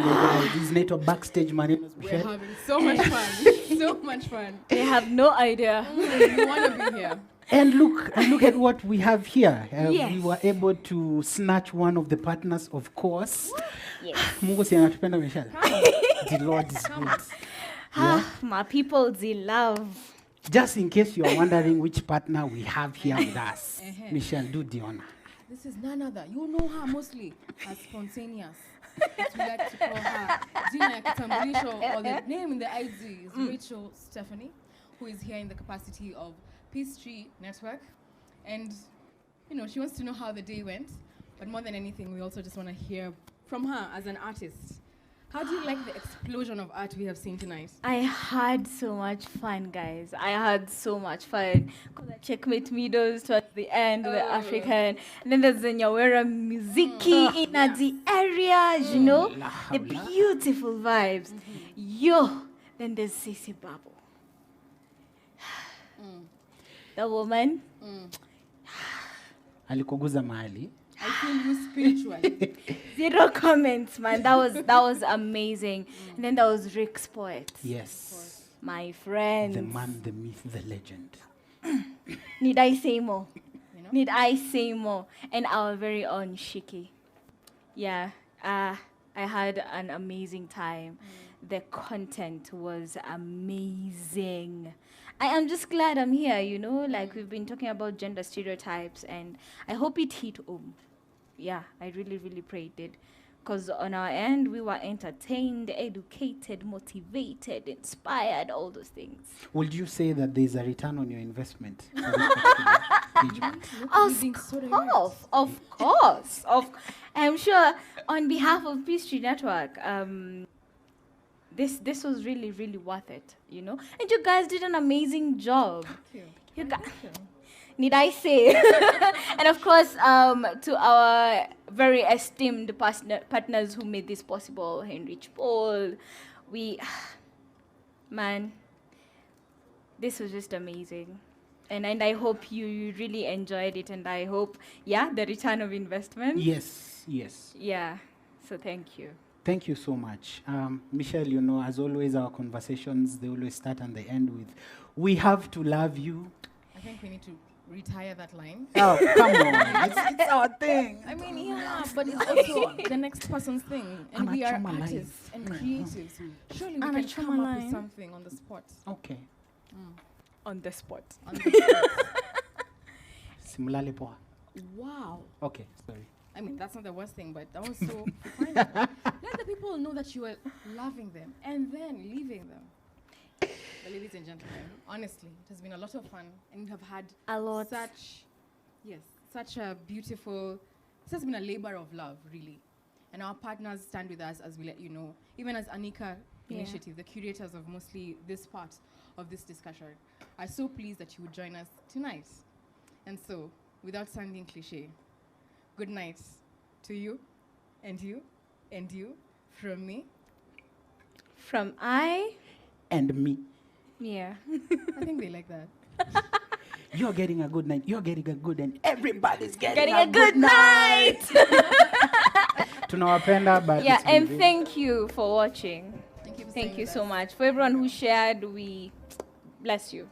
This is Nato backstage. My name is Michelle. We're having so much fun. So much fun. They have no idea. You want to be here. And look at what we have here. Yes. We were able to snatch one of the partners, of course. Yes. Mungu si anatupenda, Michelle. The Lord is good. Yeah? My people, they love. Just in case you are wondering which partner we have here with us, Michelle, do the honor. This is none other. You know her mostly as spontaneous. But we like to call her Gina Kitambulisho, or the name in the IG is Rachel Stephanie, who is here in the capacity of Peace Tree Network. And, you know, she wants to know how the day went. But more than anything, we also just want to hear from her as an artist. How do you like the explosion of art we have seen tonight? I had so much fun, guys. I had so much fun. Because I checkmate middles towards the end, the African. And then there's the Nyawera Muziki in the areas, you know? The beautiful vibes. Yo! Then there's Sisi Babu. The woman. Alikuguza mahali. I feel you spiritually. Zero comments, man. That was amazing. And then there was Rick's Poet. Yes. My friend. The man, the myth, the legend. Need I say more? Need I say more? And our very own Shiki. Yeah. I had an amazing time. The content was amazing. I am just glad I'm here, you know, like we've been talking about gender stereotypes, and I hope it hit home. Yeah, I really, really pray it did. Because on our end, we were entertained, educated, motivated, inspired, all those things. Would you say that there's a return on your investment? Of course. I'm sure on behalf of Peace Tree Network, this was really, really worth it, you know? And you guys did an amazing job. You guys, need I say? And of course, to our very esteemed partners who made this possible, Heinrich Paul, man, this was just amazing. And I hope you really enjoyed it, and I hope, the return of investment. Yes. Yeah, so thank you. Thank you so much. Michelle, you know, as always, our conversations, they always start and they end with, we have to love you. I think we need to retire that line. Oh, come on. It's our thing. I mean, yeah, but it's also the next person's thing. And we are artists and creatives. Surely we can come up with something on the spot. Okay. On the spot. Simulale poa. Wow. Okay, sorry. I mean, that's not the worst thing, but that was so fine. Let the people know that you are loving them and then leaving them. But ladies and gentlemen, honestly, it has been a lot of fun, and we have had such a beautiful, this has been a labor of love, really. And our partners stand with us as we let you know, even as Anika Initiative, the curators of mostly this part of this discussion, are so pleased that you would join us tonight. And so, without sounding cliche, good night to you, and you, and you, from me. From I. And me. Yeah. I think they like that. You're getting a good night. You're getting a good, and everybody's getting a good night. Tunawapenda, but yeah, and thank you for watching. Thank you so much. For everyone who shared, we bless you.